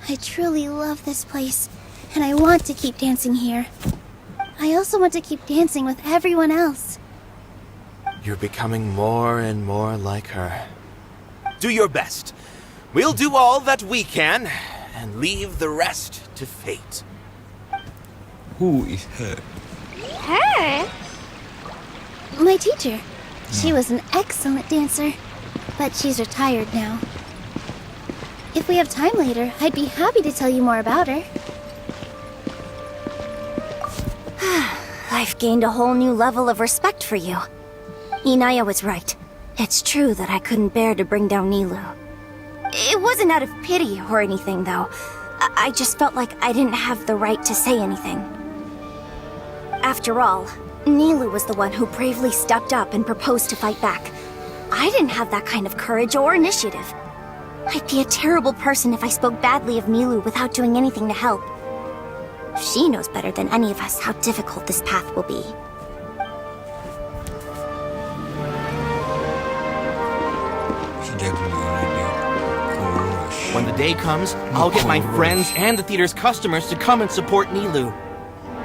I truly love this place, and I want to keep dancing here. I also want to keep dancing with everyone else.
You're becoming more and more like her. Do your best. We'll do all that we can, and leave the rest to fate.
Who is her?
My teacher. She was an excellent dancer, but she's retired now. If we have time later, I'd be happy to tell you more about her.
I've gained a whole new level of respect for you. Inaya was right. It's true that I couldn't bear to bring down Nilu. It wasn't out of pity or anything, though. I just felt like I didn't have the right to say anything. After all, Nilu was the one who bravely stepped up and proposed to fight back. I didn't have that kind of courage or initiative. I'd be a terrible person if I spoke badly of Nilu without doing anything to help. She knows better than any of us how difficult this path will be.
When the day comes, I'll get my friends and the theater's customers to come and support Nilu.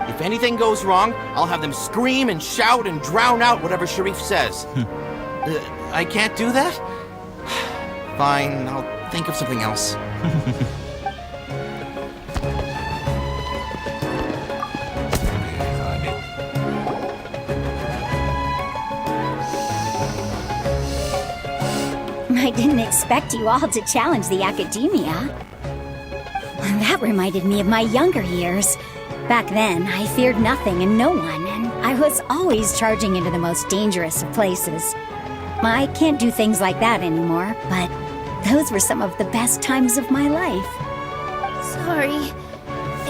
If anything goes wrong, I'll have them scream and shout and drown out whatever Sharif says. I can't do that? Fine, I'll think of something else.
I didn't expect you all to challenge the academia. That reminded me of my younger years. Back then, I feared nothing and no one, and I was always charging into the most dangerous of places. I can't do things like that anymore, but those were some of the best times of my life.
Sorry.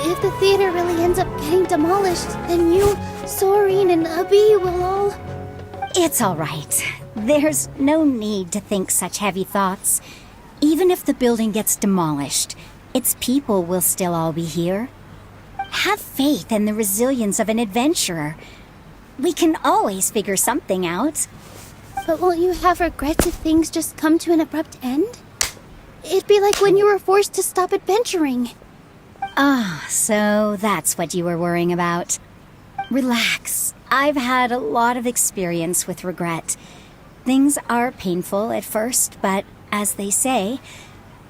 If the theater really ends up getting demolished, then you, Soren, and Abi will all...
It's all right. There's no need to think such heavy thoughts. Even if the building gets demolished, its people will still all be here. Have faith in the resilience of an adventurer. We can always figure something out.
But won't you have regrets if things just come to an abrupt end? It'd be like when you were forced to stop adventuring.
Ah, so that's what you were worrying about. Relax. I've had a lot of experience with regret. Things are painful at first, but as they say,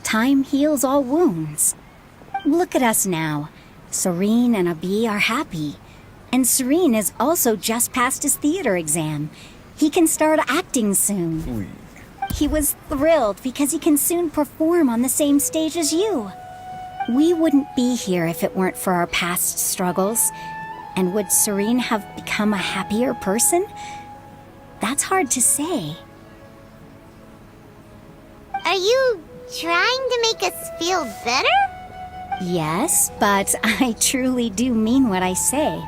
time heals all wounds. Look at us now. Serene and Abi are happy. And Serene has also just passed his theater exam. He can start acting soon. He was thrilled because he can soon perform on the same stage as you. We wouldn't be here if it weren't for our past struggles. And would Serene have become a happier person? That's hard to say.
Are you trying to make us feel better?
Yes, but I truly do mean what I say.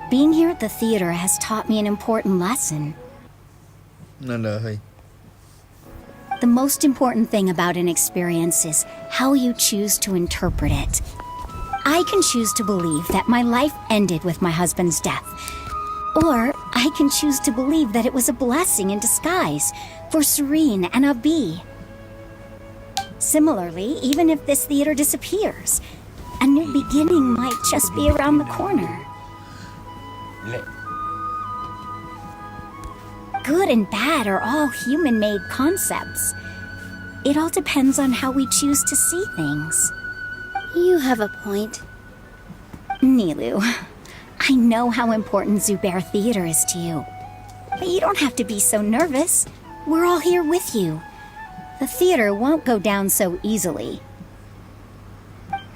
Being here at the theater has taught me an important lesson. The most important thing about an experience is how you choose to interpret it. I can choose to believe that my life ended with my husband's death. Or I can choose to believe that it was a blessing in disguise for Serene and Abi. Similarly, even if this theater disappears, a new beginning might just be around the corner. Good and bad are all human-made concepts. It all depends on how we choose to see things.
You have a point.
Nilu, I know how important Zubair Theater is to you. But you don't have to be so nervous. We're all here with you. The theater won't go down so easily.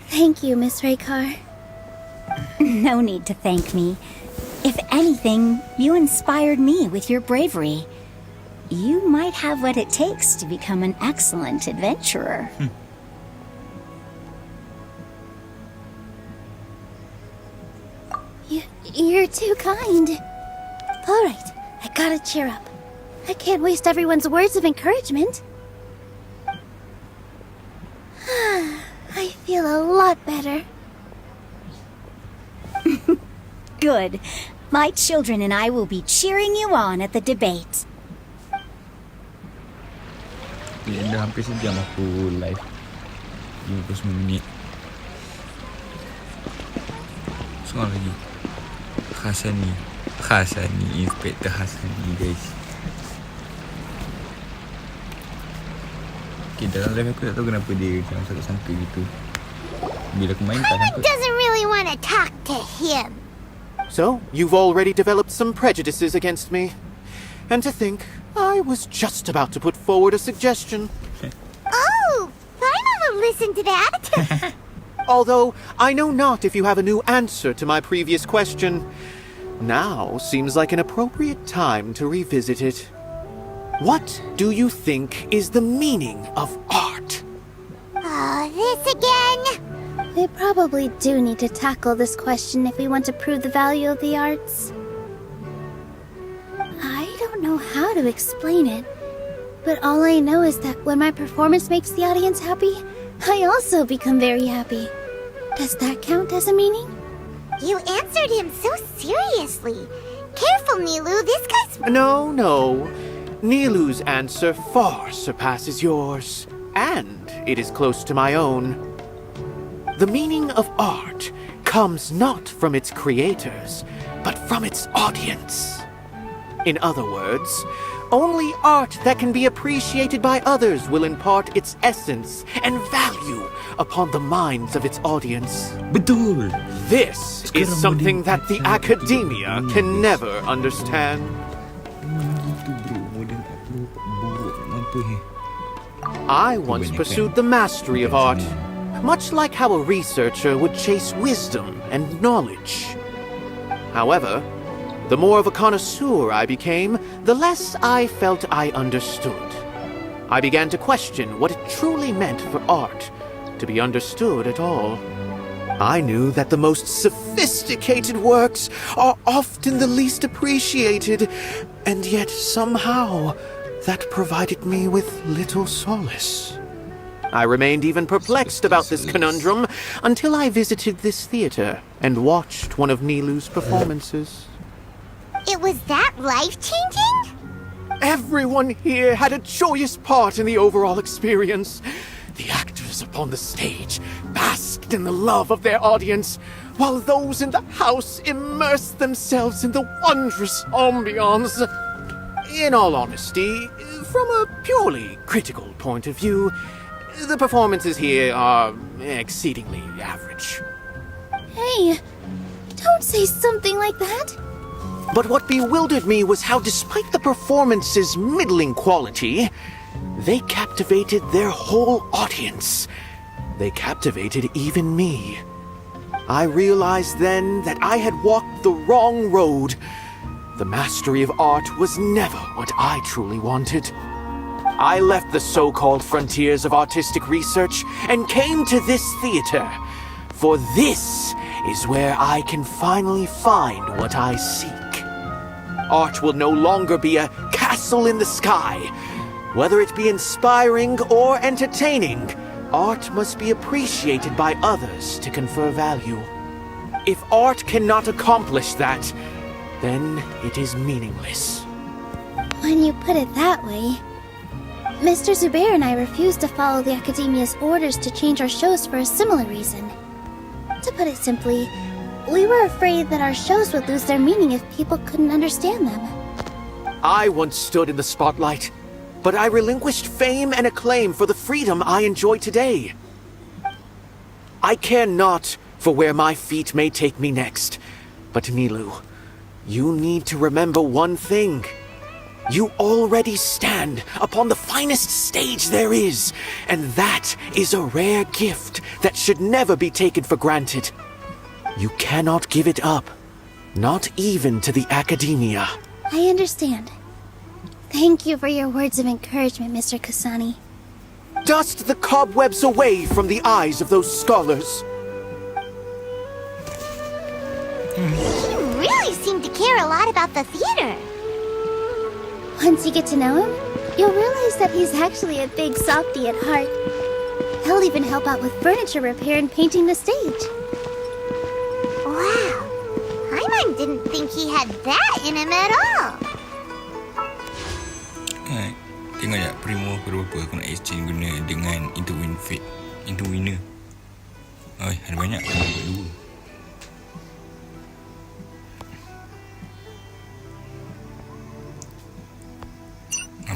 Thank you, Miss Raykar.
No need to thank me. If anything, you inspired me with your bravery. You might have what it takes to become an excellent adventurer.
You're too kind. All right, I gotta cheer up. I can't waste everyone's words of encouragement. I feel a lot better.
Good. My children and I will be cheering you on at the debate.
Ya, dah hampir sejam aku live 59 minit. Seorang lagi Hasani Inspektor Hasani, guys. Okay, dalam live aku tak tahu kenapa dia macam sangka-sangka gitu. Bila aku main tak
Paimon
sangka.
doesn't really want to talk to him.
So, you've already developed some prejudices against me. And to think, I was just about to put forward a suggestion.
Oh, Paimon will listen to that.
Although, I know not if you have a new answer to my previous question. Now seems like an appropriate time to revisit it. What do you think is the meaning of art?
Oh, this again?
We probably do need to tackle this question if we want to prove the value of the arts. I don't know how to explain it, but all I know is that when my performance makes the audience happy, I also become very happy. Does that count as a meaning?
You answered him so seriously. Careful, Nilou, this guy's...
No. Nilu's answer far surpasses yours, and it is close to my own. The meaning of art comes not from its creators, but from its audience. In other words, only art that can be appreciated by others will impart its essence and value upon the minds of its audience.
Betul.
This is something that the academia can never understand. I once pursued the mastery of art, much like how a researcher would chase wisdom and knowledge. However, the more of a connoisseur I became, the less I felt I understood. I began to question what it truly meant for art to be understood at all. I knew that the most sophisticated works are often the least appreciated, and yet somehow that provided me with little solace. I remained even perplexed about this conundrum until I visited this theater and watched one of Nilu's performances.
It was that life-changing?
Everyone here had a joyous part in the overall experience. The actors upon the stage basked in the love of their audience, while those in the house immersed themselves in the wondrous ambiance. In all honesty, from a purely critical point of view, the performances here are exceedingly average.
Hey, don't say something like that.
But what bewildered me was how, despite the performance's middling quality, they captivated their whole audience. They captivated even me. I realized then that I had walked the wrong road. The mastery of art was never what I truly wanted. I left the so-called frontiers of artistic research and came to this theater, for this is where I can finally find what I seek. Art will no longer be a castle in the sky. Whether it be inspiring or entertaining, art must be appreciated by others to confer value. If art cannot accomplish that, then it is meaningless.
When you put it that way, Mr. Zubair and I refused to follow the Academia's orders to change our shows for a similar reason. To put it simply, we were afraid that our shows would lose their meaning if people couldn't understand them.
I once stood in the spotlight, but I relinquished fame and acclaim for the freedom I enjoy today. I care not for where my feet may take me next, but Nilou, you need to remember one thing. You already stand upon the finest stage there is, and that is a rare gift that should never be taken for granted. You cannot give it up, not even to the Academia.
I understand. Thank you for your words of encouragement, Mr. Kasani.
Dust the cobwebs away from the eyes of those scholars.
He really seemed to care a lot about the theater.
Once you get to know him, you'll realize that he's actually a big softy at heart. He'll even help out with furniture repair and painting the stage.
Wow. Paimon didn't think he had that in him at all.
Tengok tak Primo berapa aku nak exchange guna dengan Interwinner. Oh, ada banyak. Aku buat dua.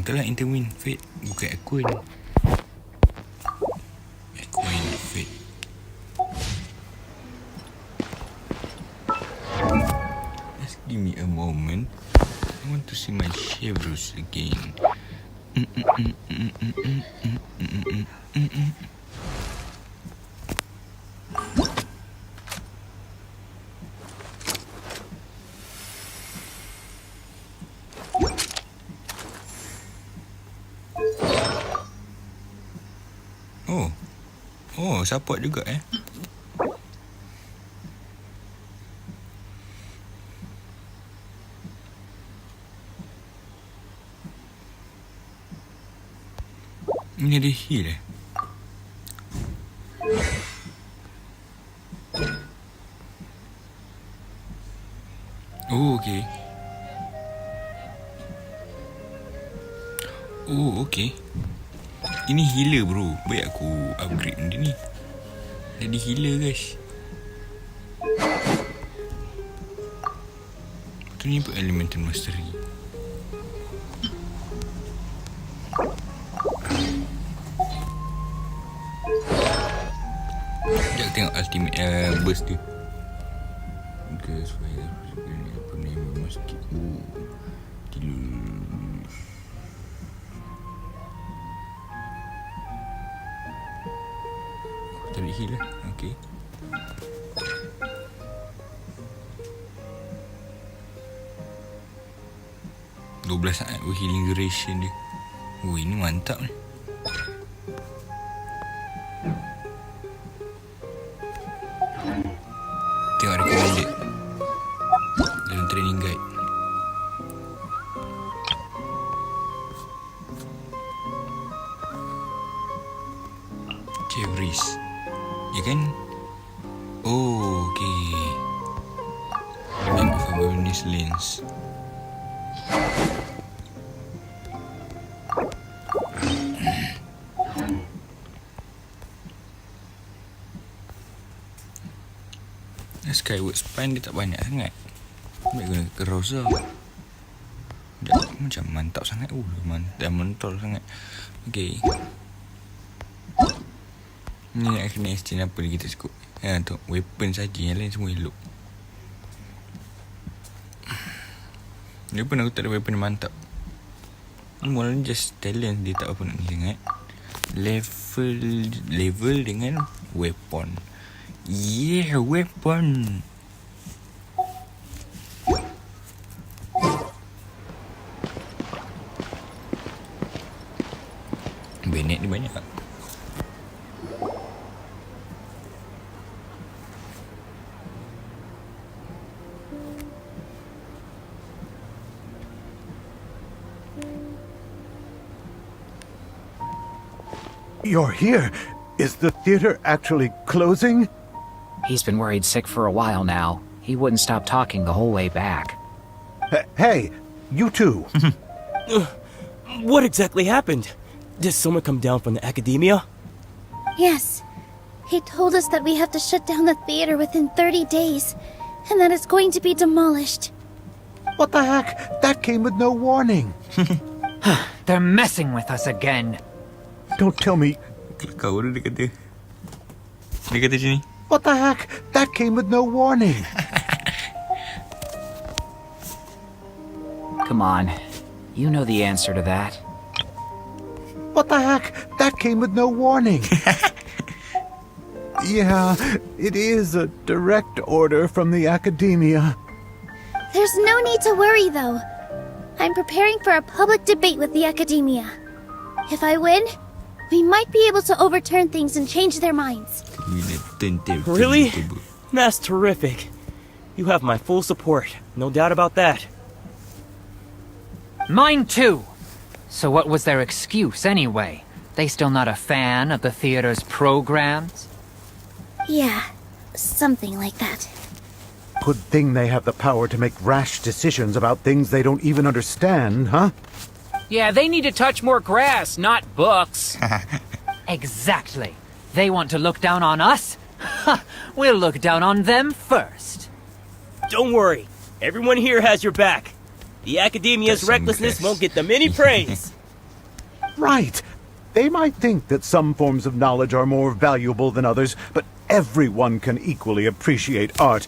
Betul lah Interwin Fate. Bukan Aquin. Aquin Fate. me a moment. I want to see my chevros again. Oh, support juga Ini ada heal Oh, okay. Oh, okay. Ini healer bro. Baik aku upgrade benda ni. Jadi healer guys. Tu ni apa elemental mastery. Sekejap tengok ultimate burst tu. Guys, apa ni mesti tarik heal lah. Okay. $12 saat healing duration dia. Oh, ini mantap ni. Tengok recommended dalam training guide. Chevries, ya kan? Oh, okay. Map of a bonus lens. Skyward Spine dia tak banyak sangat. Baik guna carousel. Dia macam mantap sangat. Mantap mentol sangat. Okay. Ni nak kena exchange apa lagi tak cukup. Untuk weapon saja, yang lain semua elok. Dia pun aku tak ada weapon yang mantap. Mula ni just talent, dia tak apa nak ni sangat. Level dengan weapon. Yeah, weapon. Bennett ni banyak.
You're here. Is the theater actually closing?
He's been worried sick for a while now. He wouldn't stop talking the whole way back.
Hey, you two.
What exactly happened? Did someone come down from the academia?
Yes. He told us that we have to shut down the theater within 30 days, and that it's going to be demolished.
What the heck? That came with no warning.
They're messing with us again.
Don't tell me.
Kau dia kata. Dia kata sini.
What the heck? That came with no warning.
Come on. You know the answer to that.
What the heck? That came with no warning. Yeah, it is a direct order from the academia.
There's no need to worry, though. I'm preparing for a public debate with the academia. If I win, we might be able to overturn things and change their minds.
Really? That's terrific. You have my full support, no doubt about that.
Mine too. So what was their excuse anyway? They still not a fan of the theater's programs?
Yeah, something like that.
Good thing they have the power to make rash decisions about things they don't even understand, huh?
Yeah, they need to touch more grass, not books.
Exactly. They want to look down on us? We'll look down on them first.
Don't worry. Everyone here has your back. The academia's recklessness won't get them any praise.
Right. They might think that some forms of knowledge are more valuable than others, but everyone can equally appreciate art.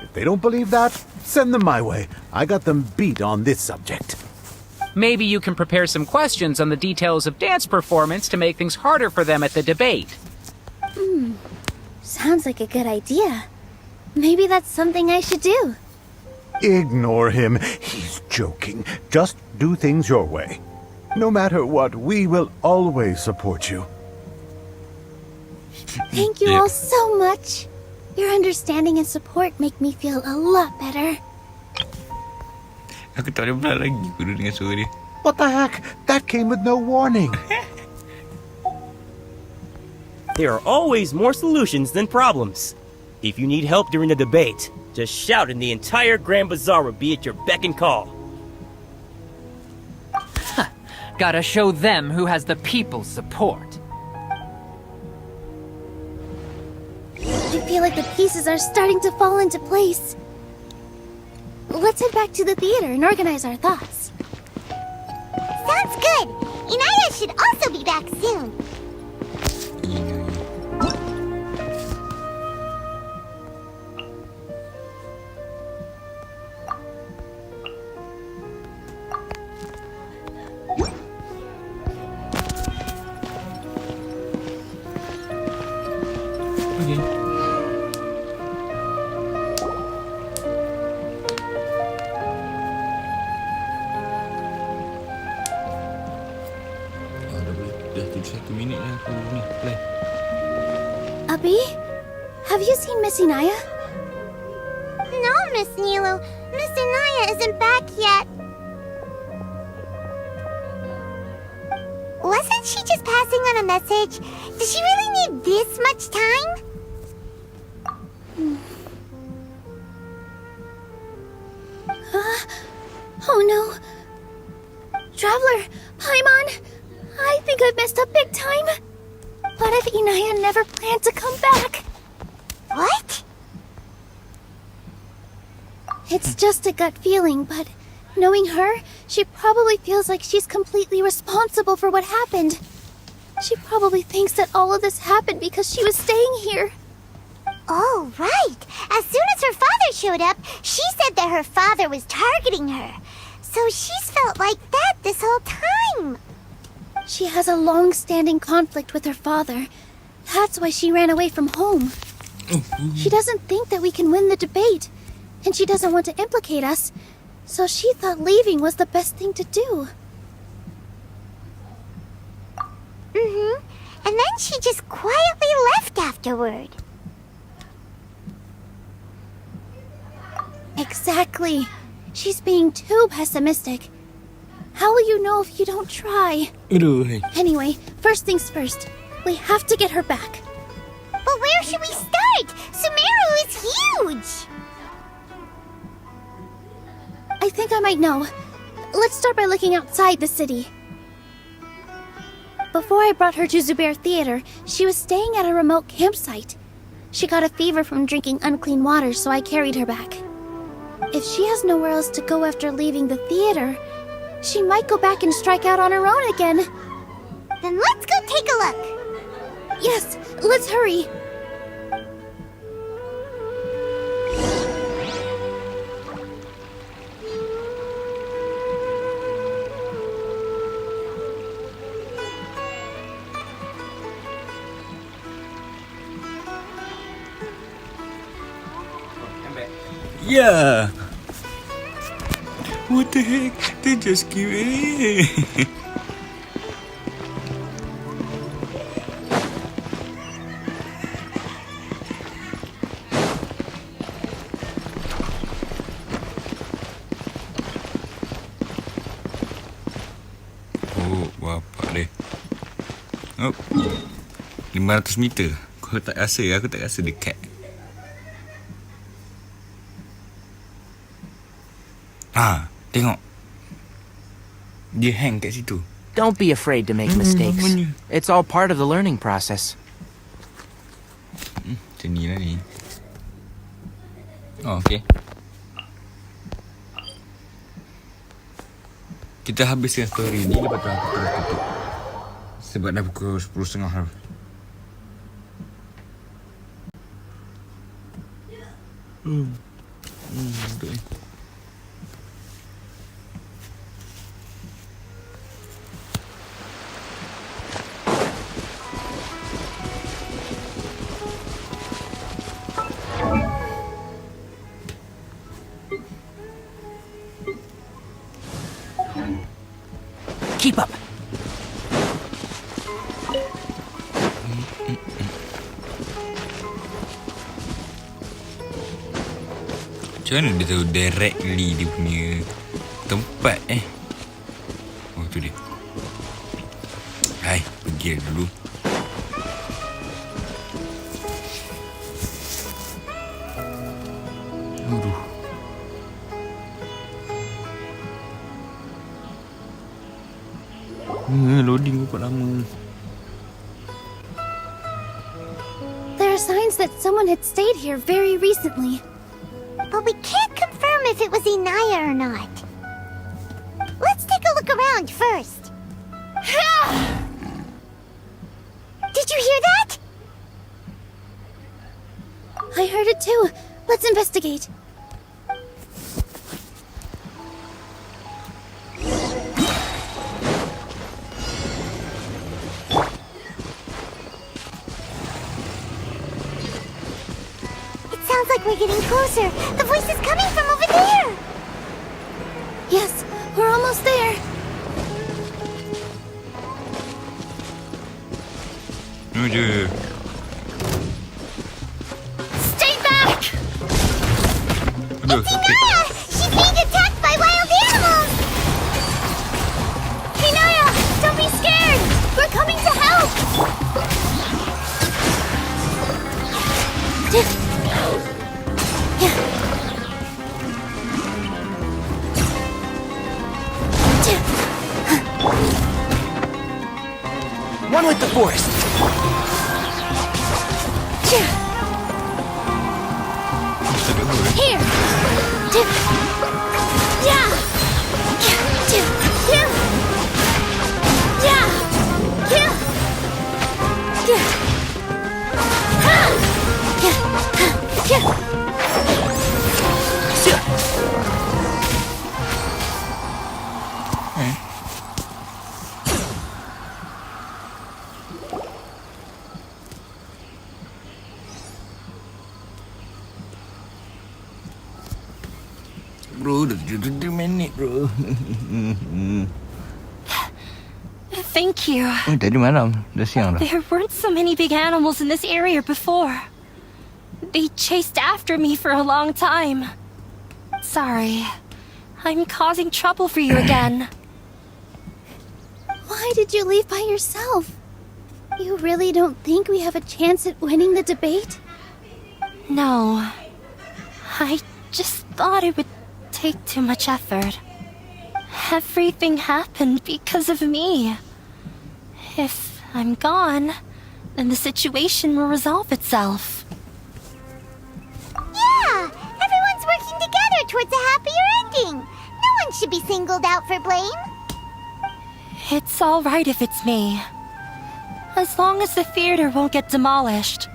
If they don't believe that, Send them my way. I got them beat on this subject.
Maybe you can prepare some questions on the details of dance performance to make things harder for them at the debate.
Sounds like a good idea. Maybe that's something I should do.
Ignore him. He's joking. Just do things your way. No matter what, we will always support you.
Thank you all so much. Your understanding and support make me feel a lot better.
Aku tak boleh belah lagi guru dengan suara dia.
What the heck? That came with no warning.
There are always more solutions than problems. If you need help during the debate, just shout and the entire Grand Bazaar will be at your beck and call.
Gotta show them who has the people's support.
I feel like the pieces are starting to fall into place. Let's head back to the theater and organize our thoughts.
Sounds good. Inaya should also be back soon.
Dah 71 minit dah aku ni play.
Abi, have you seen Miss Inaya?
No, Miss Nilu. Miss Inaya isn't back yet. Wasn't she just passing on a message? Does she really need this much time?
Oh no. Traveler, Paimon, I think I messed up big time. What if Inaya never planned to come back?
What?
It's just a gut feeling, but knowing her, she probably feels like she's completely responsible for what happened. She probably thinks that all of this happened because she was staying here.
Oh, right. As soon as her father showed up, she said that her father was targeting her. So she's felt like that this whole time.
She has a long-standing conflict with her father. That's why she ran away from home. She doesn't think that we can win the debate, and she doesn't want to implicate us, so she thought leaving was the best thing to do.
Mm-hmm. And then she just quietly left afterward.
Exactly. She's being too pessimistic. How will you know if you don't try? Anyway, first things first. We have to get her back.
But where should we start? Sumeru is huge!
I think I might know. Let's start by looking outside the city. Before I brought her to Zubair Theater, she was staying at a remote campsite. She got a fever from drinking unclean water, so I carried her back. If she has nowhere else to go after leaving the theater, she might go back and strike out on her own again.
Then let's go take a look.
Yes, let's hurry.
Yeah. What the heck? They just give it. Oh, bapak deh. Oh, 500 meter. Aku tak rasa dekat. Tengok. Dia hang kat situ.
Don't be afraid to make mistakes. It's all part of the learning process.
Macam ni lah ni. Oh, okay. Kita habiskan story ni, lepas tu aku terus tutup. Sebab dah pukul 10.30 dah. Duduk ni.
Keep up.
Macam mana dia tahu directly dia punya tempat Oh tu dia. Hai, pergi dulu. Aduh. Loading berapa lama.
There are signs that someone had stayed here very recently.
But we can't confirm if it was Inaya or not. Let's take a look around first. Did you hear that?
I heard it too. Let's investigate.
Sounds like we're getting closer. The voice is coming from over there.
Yes, we're almost there.
Stay back! It's Inaya! She's being attacked by wild animals!
Inaya, don't be scared! We're coming to help!
One with the forest.
Here!
Bro, dah 7 minit bro.
Thank you.
Oh, tadi malam. Dah siang dah.
There weren't so many big animals in this area before. They chased after me for a long time. Sorry. I'm causing trouble for you again.
Why did you leave by yourself? You really don't think we have a chance at winning the debate?
No. I just thought it would take too much effort. Everything happened because of me. If I'm gone, then the situation will resolve itself.
Yeah! Everyone's working together towards a happier ending. No one should be singled out for blame.
It's all right if it's me. As long as the theater won't get demolished.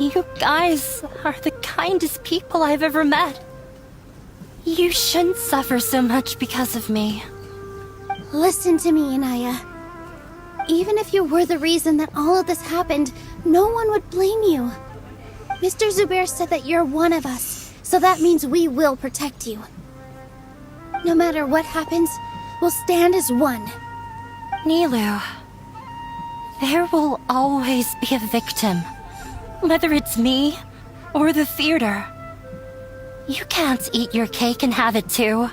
You guys are the kindest people I've ever met. You shouldn't suffer so much because of me.
Listen to me, Inaya. Even if you were the reason that all of this happened, no one would blame you. Mr. Zubair said that you're one of us, so that means we will protect you. No matter what happens, we'll stand as one.
Nilu, there will always be a victim. Whether it's me or the theater. You can't eat your cake and have it too.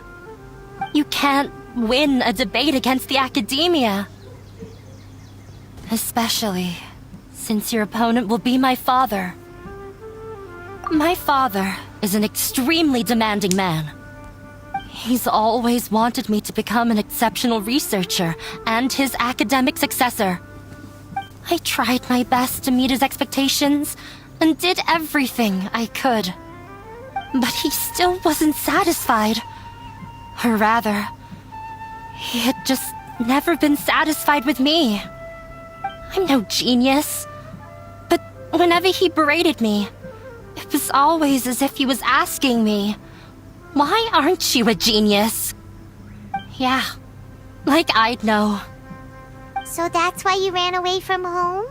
You can't win a debate against the academia. Especially since your opponent will be my father. My father is an extremely demanding man. He's always wanted me to become an exceptional researcher and his academic successor. I tried my best to meet his expectations and did everything I could. But he still wasn't satisfied. Or rather, he had just never been satisfied with me. I'm no genius. But whenever he berated me, it was always as if he was asking me, "Why aren't you a genius?" Yeah, like I'd know.
So that's why you ran away from home?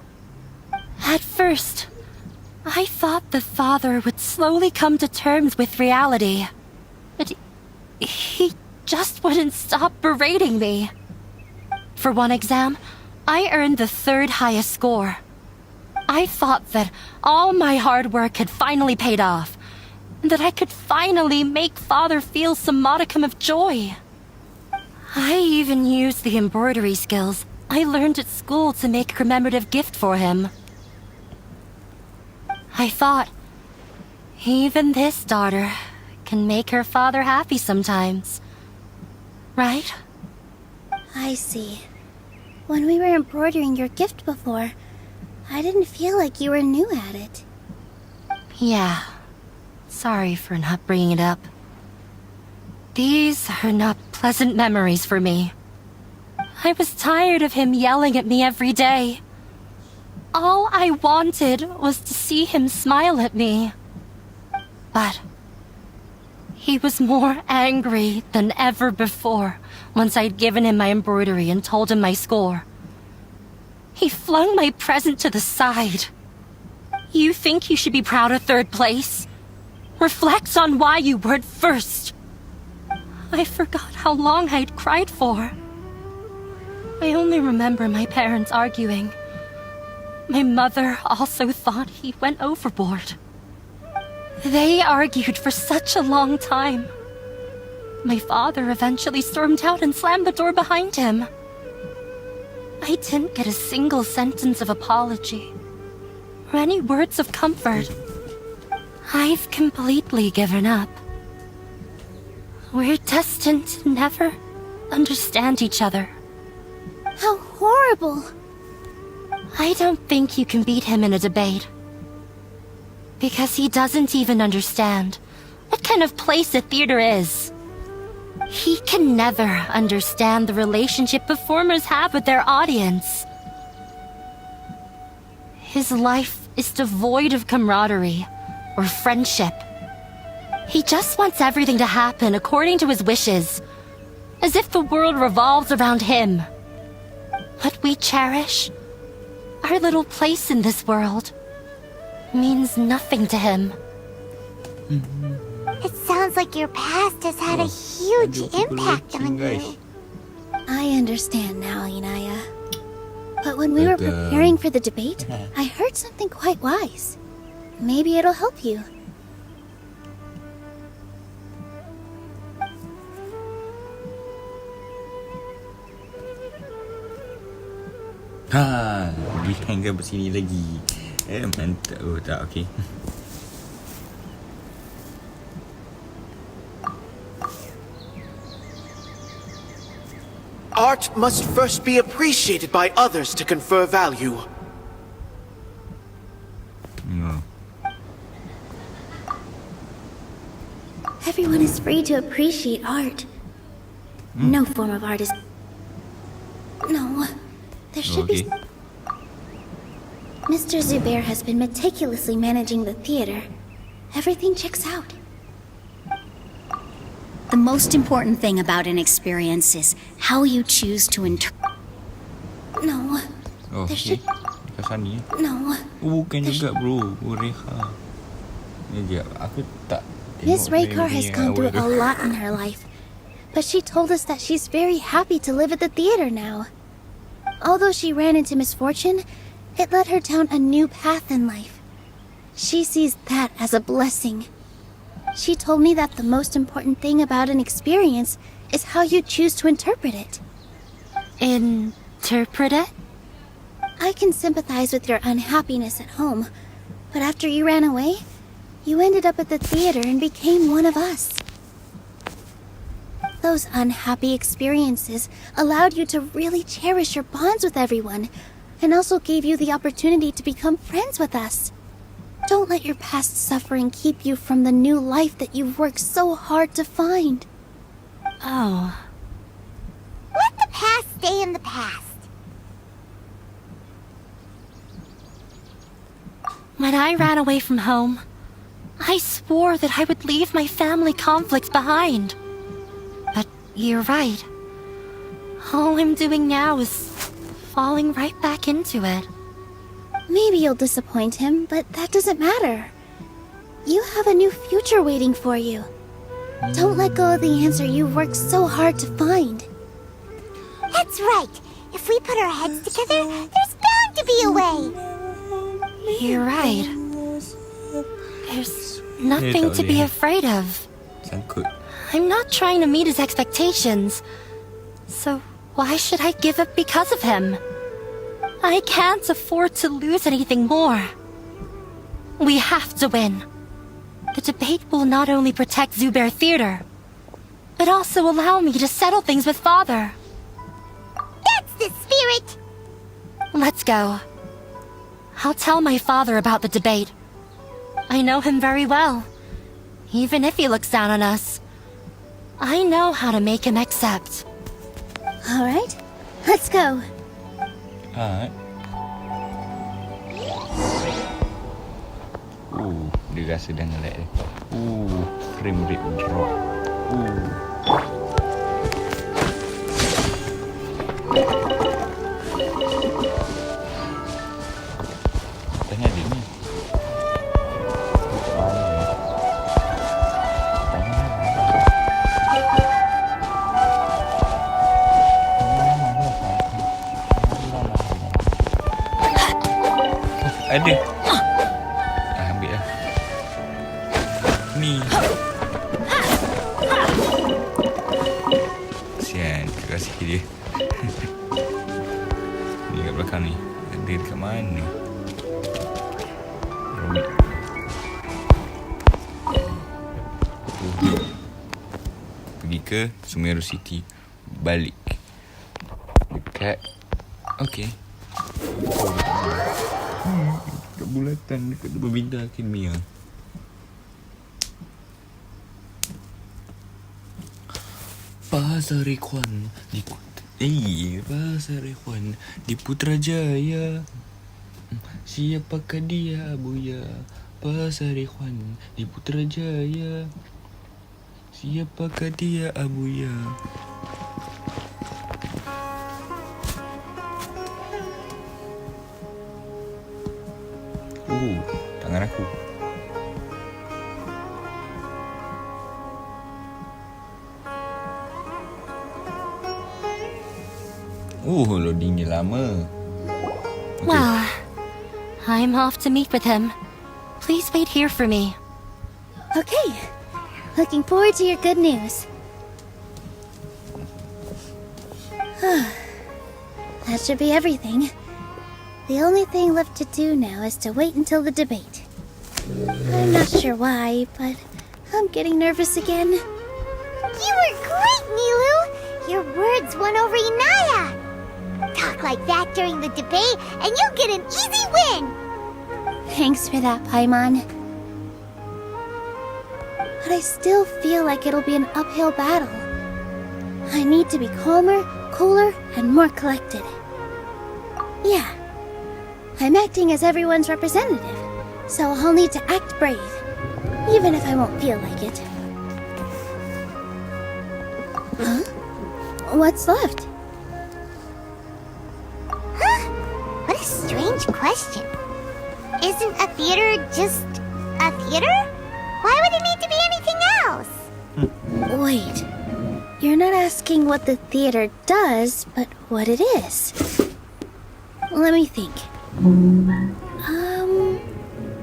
At first, I thought the father would slowly come to terms with reality. But he just wouldn't stop berating me. For one exam, I earned the 3rd highest score. I thought that all my hard work had finally paid off, and that I could finally make Father feel some modicum of joy. I even used the embroidery skills I learned at school to make a commemorative gift for him. I thought, even this daughter can make her father happy sometimes. Right?
I see. When we were embroidering your gift before, I didn't feel like you were new at it.
Yeah. Sorry for not bringing it up. These are not pleasant memories for me. I was tired of him yelling at me every day. All I wanted was to see him smile at me. But he was more angry than ever before once I'd given him my embroidery and told him my score. He flung my present to the side. You think you should be proud of 3rd place? Reflect on why you weren't first. I forgot how long I'd cried for. I only remember my parents arguing. My mother also thought he went overboard. They argued for such a long time. My father eventually stormed out and slammed the door behind him. I didn't get a single sentence of apology or any words of comfort. I've completely given up. We're destined to never understand each other.
How horrible!
I don't think you can beat him in a debate. Because he doesn't even understand what kind of place a theater is. He can never understand the relationship performers have with their audience. His life is devoid of camaraderie or friendship. He just wants everything to happen according to his wishes, as if the world revolves around him. What we cherish, our little place in this world, means nothing to him.
It sounds like your past has had a huge impact on you.
I understand now, Inaya. But when we were preparing for the debate, I heard something quite wise. Maybe it'll help you.
Ha, bilang ke bersini lagi. Mantap. Oh, tak, okey.
Art must first be appreciated by others to confer value.
No.
Everyone is free to appreciate art. No form of art is... No. There should be... Mr. Zubair has been meticulously managing the theater. Everything checks out.
The most important thing about an experience is how you choose to interpret.
No.
Oh,
There should...
Kesan ni.
No.
Bukan juga, bro. Reha. Ni dia. Aku tak
Miss
tengok
Raykar
ni
has gone through a lot in her life, but she told us that she's very happy to live at the theater now. Although she ran into misfortune, it led her down a new path in life. She sees that as a blessing. She told me that the most important thing about an experience is how you choose to interpret it.
Interpret it?
I can sympathize with your unhappiness at home, but after you ran away, you ended up at the theater and became one of us. Those unhappy experiences allowed you to really cherish your bonds with everyone, and also gave you the opportunity to become friends with us. Don't let your past suffering keep you from the new life that you've worked so hard to find.
Oh.
Let the past stay in the past.
When I ran away from home, I swore that I would leave my family conflicts behind. But you're right. All I'm doing now is falling right back into it.
Maybe you'll disappoint him, but that doesn't matter. You have a new future waiting for you. Don't let go of the answer you've worked so hard to find.
That's right. If we put our heads together, there's bound to be a way.
You're right. There's nothing to be afraid of.
Sangkut.
I'm not trying to meet his expectations. So why should I give up because of him? I can't afford to lose anything more. We have to win. The debate will not only protect Zubair Theater, but also allow me to settle things with Father.
That's the spirit!
Let's go. I'll tell my father about the debate. I know him very well. Even if he looks down on us, I know how to make him accept.
Alright, let's go.
Alright. Dia rasa dah ngelag dia. Frame rate drop. Tanya dia ni. Ada. Ambil lah. Ni. Kesian, kasih dia. Ni kat belakang ni. Ada dekat mana? Pergi ke Sumeru City. Balik. Dekat. Okay. Dekat bulatan, dekat tu berbintang kimia. Pasar Ikhwan di Pasar Ikhwan di Putrajaya. Siapakah dia, Buya? Pasar Ikhwan di Putrajaya. Siapakah dia, Abuya? Tangan aku. Loadingnya lama. Okay.
Well, I'm off to meet with him. Please wait here for me.
Okay. Looking forward to your good news. That should be everything. The only thing left to do now is to wait until the debate. I'm not sure why, but I'm getting nervous again.
You were great, Nilu! Your words won over Inaya! Talk like that during the debate, and you'll get an easy win!
Thanks for that, Paimon. But I still feel like it'll be an uphill battle. I need to be calmer, cooler, and more collected. Yeah. I'm acting as everyone's representative, so I'll need to act brave, even if I won't feel like it. Huh? What's left?
Huh? What a strange question. Isn't a theater just a theater? Why would it need to be anything else?
Wait. You're not asking what the theater does, but what it is. Let me think.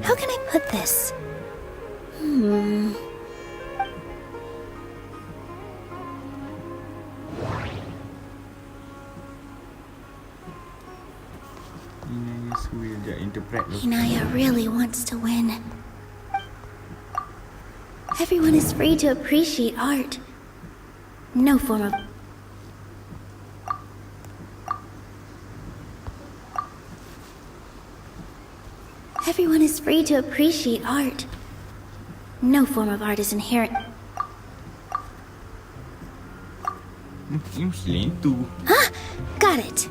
How can I put this? Inaya really wants to win. Everyone is free to appreciate art. No form of... Everyone is free to appreciate art. No form of art is inherent. Ah, got it.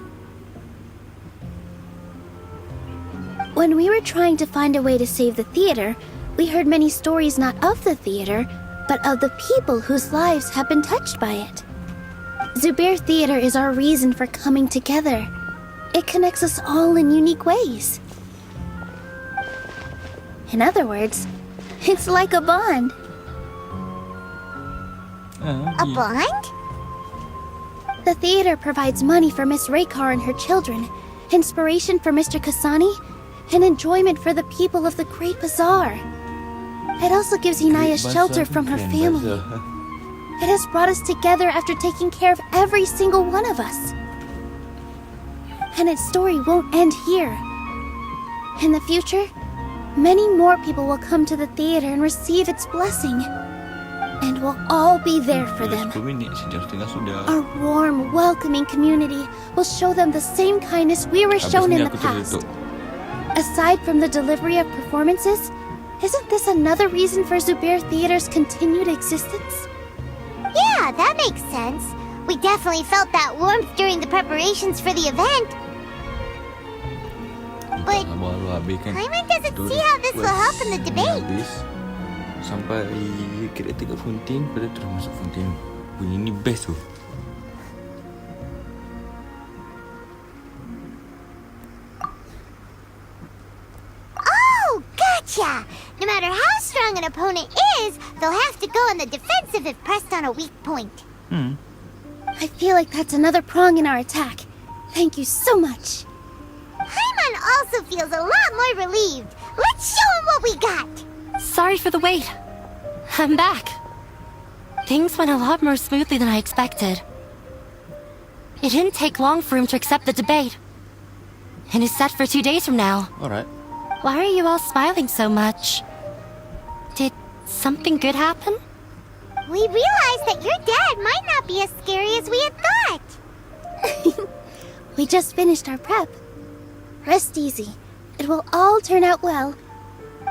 When we were trying to find a way to save the theater, we heard many stories not of the theater, but of the people whose lives have been touched by it. Zubair Theater is our reason for coming together. It connects us all in unique ways. In other words, it's like a bond.
A bond?
The theater provides money for Miss Raykar and her children, inspiration for Mr. Kasani, and enjoyment for the people of the Great Bazaar. It also gives Inaya shelter from her family. It has brought us together after taking care of every single one of us. And its story won't end here. In the future, many more people will come to the theater and receive its blessing. And we'll all be there for them. Our warm, welcoming community will show them the same kindness we were shown in the past. Aside from the delivery of performances, isn't this another reason for Zubair Theater's continued existence?
Yeah, that makes sense. We definitely felt that warmth during the preparations for the event. But Paimon doesn't see how this will help in the debate.
Sampai kereta kat Fontaine, pada terus masuk Fontaine. Bunyi ni best tu.
Oh, gotcha! No matter how strong an opponent is, they'll have to go on the defensive if pressed on a weak point.
I feel like that's another prong in our attack. Thank you so much.
Paimon also feels a lot more relieved. Let's show him what we got!
Sorry for the wait. I'm back. Things went a lot more smoothly than I expected. It didn't take long for him to accept the debate. And it's set for 2 days from now.
Alright.
Why are you all smiling so much? Did something good happen?
We realized that your dad might not be as scary as we had thought.
We just finished our prep. Rest easy. It will all turn out well.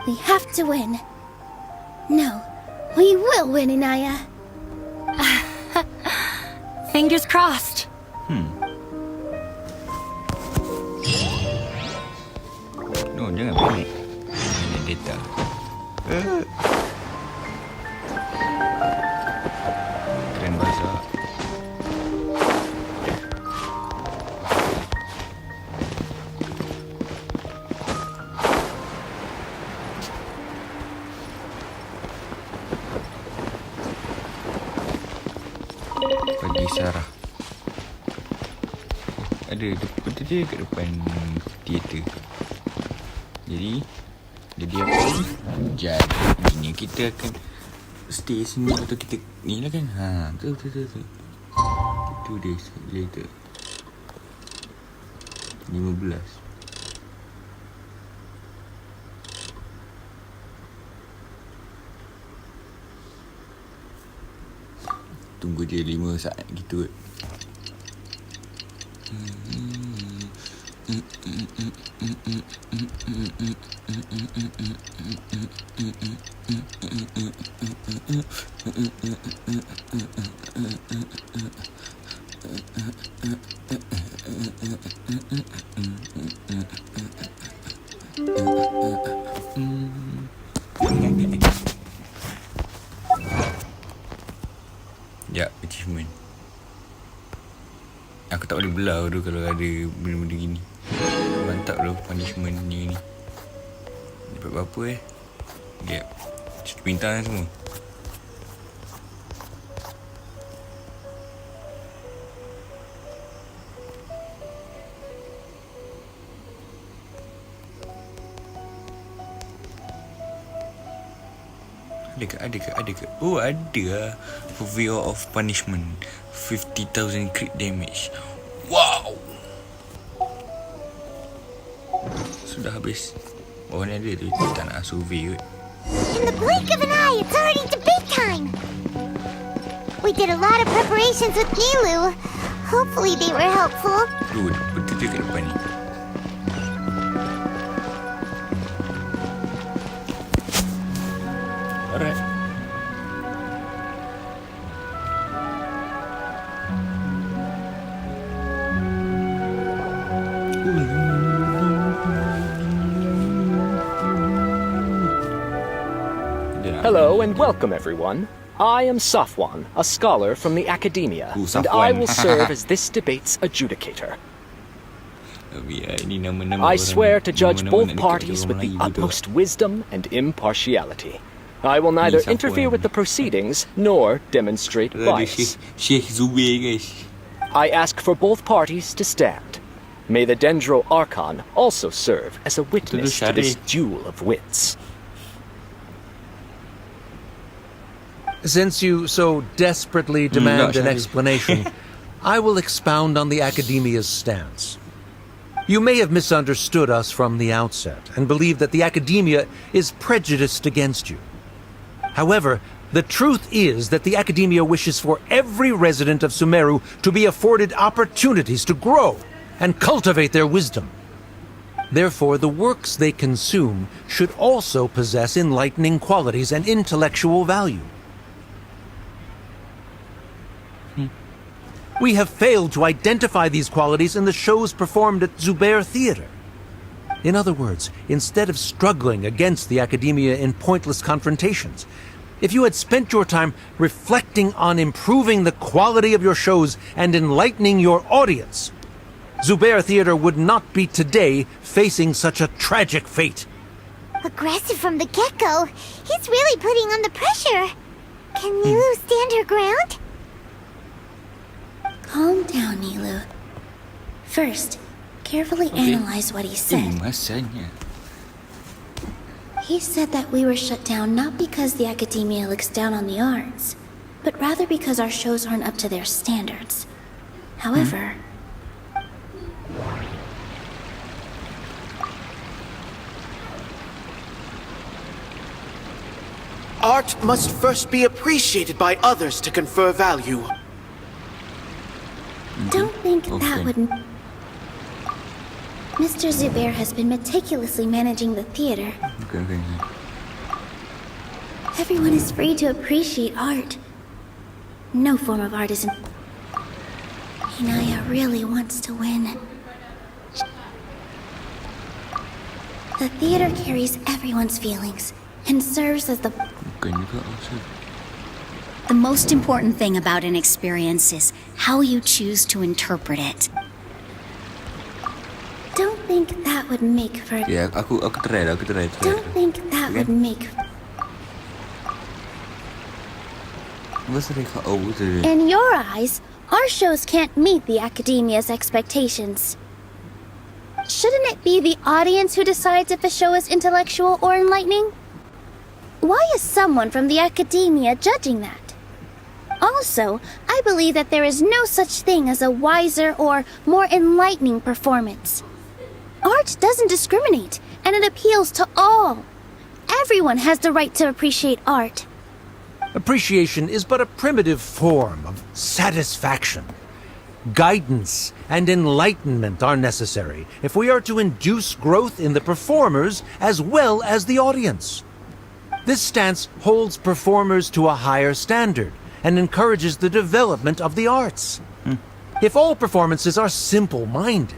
We have to win. No, we will win, Inaya.
Fingers crossed.
No, jangan panik. Ini data. Keren bahasa. Pagi Sarah. Ada depan dia kat depan teater. Jadi apa? Jadinya kita akan stay sini atau kita ni lah kan. Tu. 2 days later. 15. Tunggu dia 5 saat gitu. Ya, achievement. Aku tak boleh belau tu kalau ada benda-benda gini. Mantap lah punishment ni. Dapat berapa Gap. Cerita bintang semua. Ada ke? Oh, ada lah. Fulfill of punishment. 50,000 crit damage. Wow. Sudah habis. Bawah ni ada tu. Tak nak survey kot.
In the blink of an eye, it's already debate time. We did a lot of preparations with Nilu. Hopefully they were helpful.
Dude, betul je kat depan ni. Alright.
Hello and welcome, everyone. I am Safwan, a scholar from the academia, and I will serve as this debate's adjudicator.
Ini nama-nama
I
orang-
swear to judge
nama-nama
both
nak dekat
parties
orang
with the
Melayu betul.
utmost wisdom and impartiality. I will neither
siapa
interfere
yang-
with the proceedings nor demonstrate
Ada
bias.
Syekh Zubair guys.
I ask for both parties to stand. May the Dendro Archon also serve as a witness to this duel of wits.
Since you so desperately demand an explanation, I will expound on the Academia's stance. You may have misunderstood us from the outset and believe that the Academia is prejudiced against you. However, the truth is that the Academia wishes for every resident of Sumeru to be afforded opportunities to grow and cultivate their wisdom. Therefore, the works they consume should also possess enlightening qualities and intellectual value. We have failed to identify these qualities in the shows performed at Zubair Theater. In other words, instead of struggling against the Academia in pointless confrontations, if you had spent your time reflecting on improving the quality of your shows and enlightening your audience, Zubair Theater would not be today facing such a tragic fate.
Aggressive from the get-go. He's really putting on the pressure. Can Nilu stand her ground?
Calm down, Nilu. First, carefully analyze what he said.
Masanya.
He said that we were shut down not because the Academia looks down on the arts, but rather because our shows aren't up to their standards. However,
Art must first be appreciated by others to confer value.
don't think that would... Mr. Zubair has been meticulously managing the theater.
Okay.
Everyone is free to appreciate art. No form of art isn't... Inaya really wants to win. The theater carries everyone's feelings and serves as the...
The most important thing about an experience is how you choose to interpret it.
Don't think that would make for...
Ya, aku try.
Don't think that would make... In your eyes, our shows can't meet the Academia's expectations. Shouldn't it be the audience who decides if a show is intellectual or enlightening? Why is someone from the Academia judging that? Also, I believe that there is no such thing as a wiser or more enlightening performance. Art doesn't discriminate, and it appeals to all. Everyone has the right to appreciate art.
Appreciation is but a primitive form of satisfaction. Guidance and enlightenment are necessary if we are to induce growth in the performers as well as the audience. This stance holds performers to a higher standard and encourages the development of the arts. If all performances are simple-minded,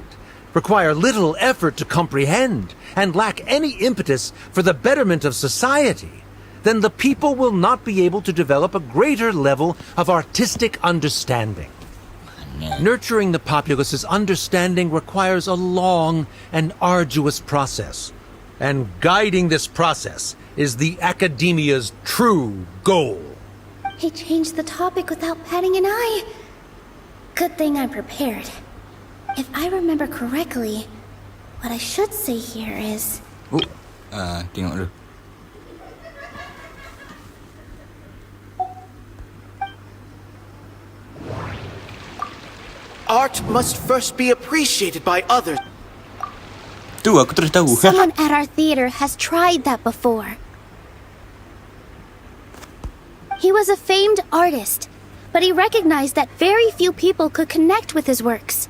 require little effort to comprehend, and lack any impetus for the betterment of society, then the people will not be able to develop a greater level of artistic understanding. Nurturing the populace's understanding requires a long and arduous process, and guiding this process is the Academia's true goal.
He changed the topic without batting an eye. Good thing I'm prepared. If I remember correctly, what I should say here is...
Tengok dulu.
Art must first be appreciated by others.
Tu aku terus tahu.
Someone at our theater has tried that before. He was a famed artist, but he recognized that very few people could connect with his works.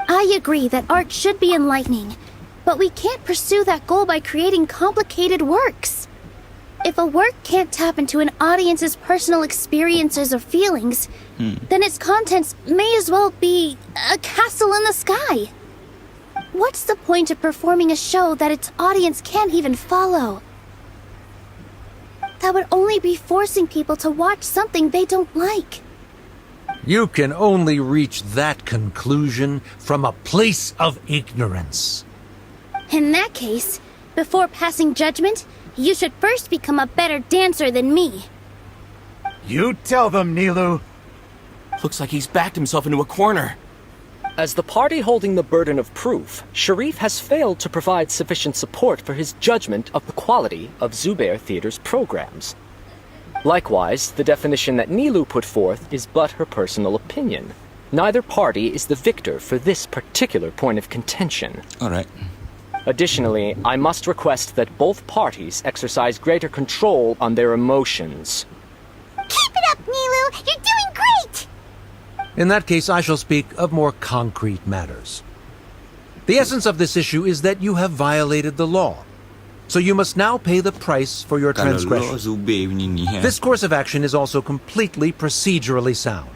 I agree that art should be enlightening, but we can't pursue that goal by creating complicated works. If a work can't tap into an audience's personal experiences or feelings, then its contents may as well be a castle in the sky. What's the point of performing a show that its audience can't even follow? That would only be forcing people to watch something they don't like.
You can only reach that conclusion from a place of ignorance.
In that case, before passing judgment, you should first become a better dancer than me.
You tell them, Nilou.
Looks like he's backed himself into a corner.
As the party holding the burden of proof, Sharif has failed to provide sufficient support for his judgment of the quality of Zubair Theater's programs. Likewise, the definition that Nilou put forth is but her personal opinion. Neither party is the victor for this particular point of contention.
Alright.
Additionally, I must request that both parties exercise greater control on their emotions.
Keep it up, Nilou! You're doing great!
In that case, I shall speak of more concrete matters. The essence of this issue is that you have violated the law. So you must now pay the price for your transgression. This course of action is also completely procedurally sound.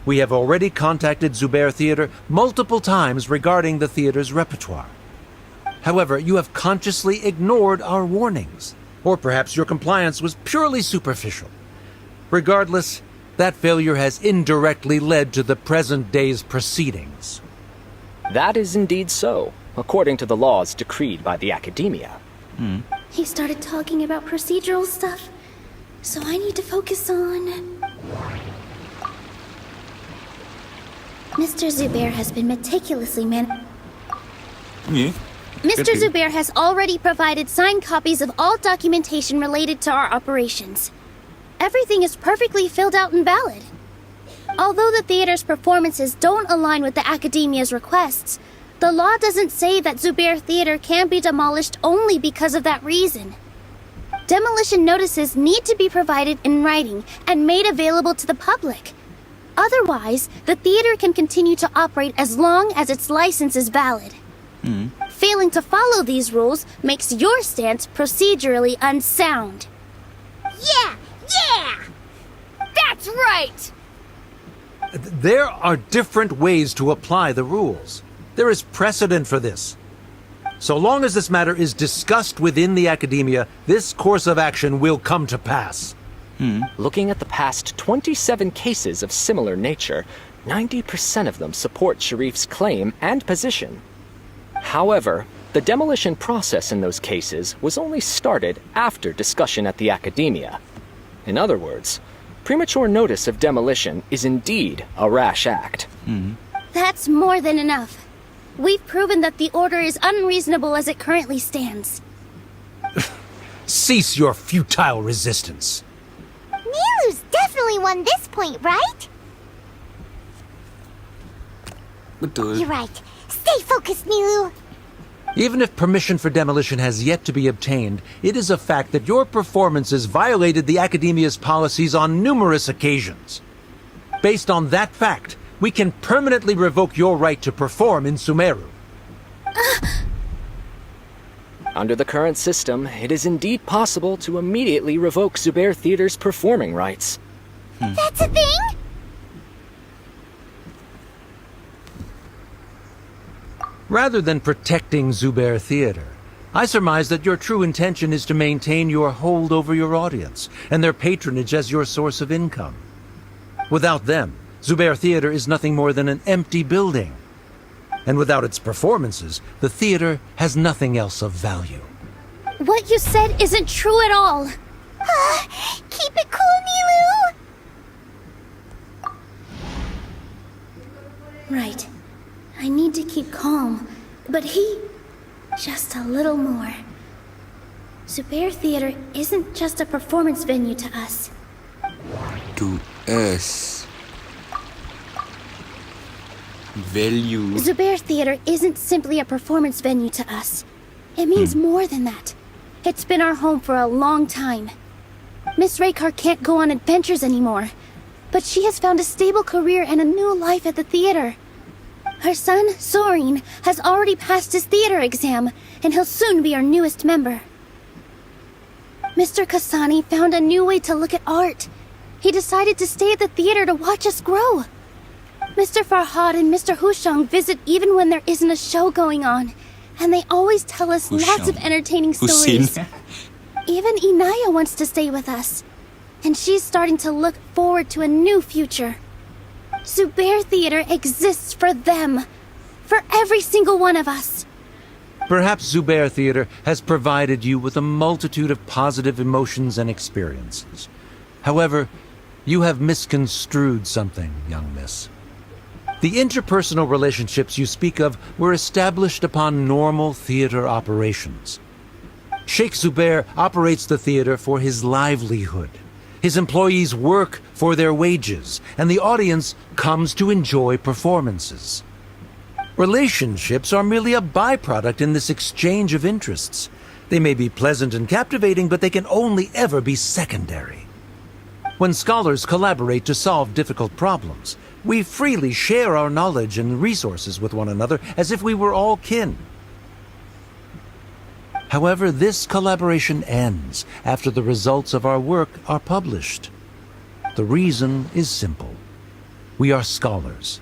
We have already contacted Zubair Theater multiple times regarding the theater's repertoire. However, you have consciously ignored our warnings, or perhaps your compliance was purely superficial. Regardless, that failure has indirectly led to the present day's proceedings.
That is indeed so, according to the laws decreed by the Academia.
He started talking about procedural stuff, so I need to focus on... Mr. Zubair has been meticulously
Yeah.
Mr. Zubair has already provided signed copies of all documentation related to our operations. Everything is perfectly filled out and valid. Although the theater's performances don't align with the Academia's requests, the law doesn't say that Zubair Theater can be demolished only because of that reason. Demolition notices need to be provided in writing and made available to the public. Otherwise, the theater can continue to operate as long as its license is valid. Failing to follow these rules makes your stance procedurally unsound.
Yeah!
That's right!
There are different ways to apply the rules. There is precedent for this. So long as this matter is discussed within the Academia, this course of action will come to pass.
Looking at the past 27 cases of similar nature, 90% of them support Sharif's claim and position. However, the demolition process in those cases was only started after discussion at the Academia. In other words, premature notice of demolition is indeed a rash act.
That's more than enough. We've proven that the order is unreasonable as it currently stands.
Cease your futile resistance.
Nilou's definitely won this point, right?
Betul.
You're right. Stay focused, Nilou.
Even if permission for demolition has yet to be obtained, it is a fact that your performances violated the Academia's policies on numerous occasions. Based on that fact, we can permanently revoke your right to perform in Sumeru.
Under the current system, it is indeed possible to immediately revoke Zubair Theater's performing rights.
That's a thing?
Rather than protecting Zubair Theater, I surmise that your true intention is to maintain your hold over your audience and their patronage as your source of income. Without them, Zubair Theater is nothing more than an empty building. And without its performances, the theater has nothing else of value.
What you said isn't true at all.
Keep it cool, Nilou.
Right. I need to keep calm, but just a little more. Zubair Theater isn't just a performance venue to us.
To us. Value.
Zubair Theater isn't simply a performance venue to us. It means more than that. It's been our home for a long time. Miss Raykar can't go on adventures anymore, but she has found a stable career and a new life at the theater. Her son, Soren, has already passed his theater exam, and he'll soon be our newest member. Mr. Kasani found a new way to look at art. He decided to stay at the theater to watch us grow. Mr. Farhad and Mr. Hushang visit even when there isn't a show going on, and they always tell us lots of entertaining stories. Even Inaya wants to stay with us, and she's starting to look forward to a new future. Zubair Theater exists for them. For every single one of us.
Perhaps Zubair Theater has provided you with a multitude of positive emotions and experiences. However, you have misconstrued something, young miss. The interpersonal relationships you speak of were established upon normal theater operations. Sheikh Zubair operates the theater for his livelihood. His employees work for their wages, and the audience comes to enjoy performances. Relationships are merely a byproduct in this exchange of interests. They may be pleasant and captivating, but they can only ever be secondary. When scholars collaborate to solve difficult problems, we freely share our knowledge and resources with one another as if we were all kin. However, this collaboration ends after the results of our work are published. The reason is simple. We are scholars,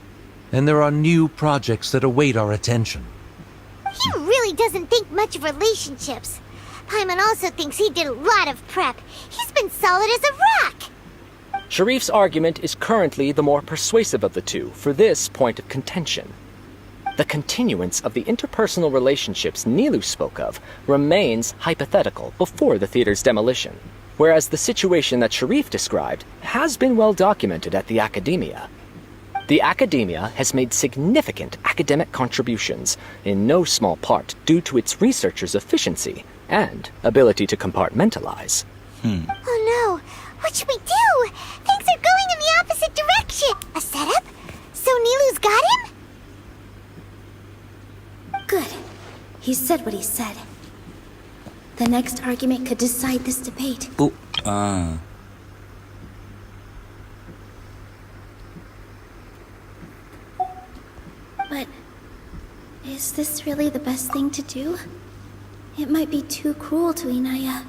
and there are new projects that await our attention.
He really doesn't think much of relationships. Paimon also thinks he did a lot of prep. He's been solid as a rock.
Sharif's argument is currently the more persuasive of the two for this point of contention. The continuance of the interpersonal relationships Nilu spoke of remains hypothetical before the theater's demolition, whereas the situation that Sharif described has been well documented at the Academia. The Academia has made significant academic contributions, in no small part due to its researchers' efficiency and ability to compartmentalize.
Oh no! What should we do? Things are going in the opposite direction! A setup? So Nilu's got him?
Good. He said what he said. The next argument could decide this debate. But is this really the best thing to do? It might be too cruel to Inaya.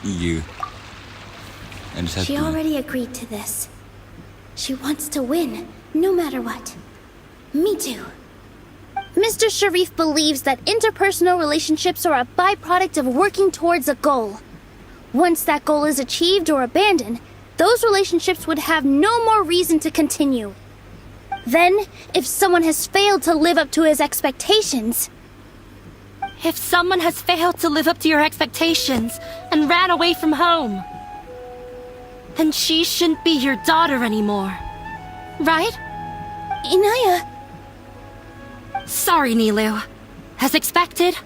You. And
She already agreed to this. She wants to win, no matter what. Me too. Mr. Sharif believes that interpersonal relationships are a byproduct of working towards a goal. Once that goal is achieved or abandoned, those relationships would have no more reason to continue. Then, if someone has failed to live up to his expectations...
If someone has failed to live up to your expectations and ran away from home, then she shouldn't be your daughter anymore. Right?
Inaya...
Sorry, Nilu. As expected,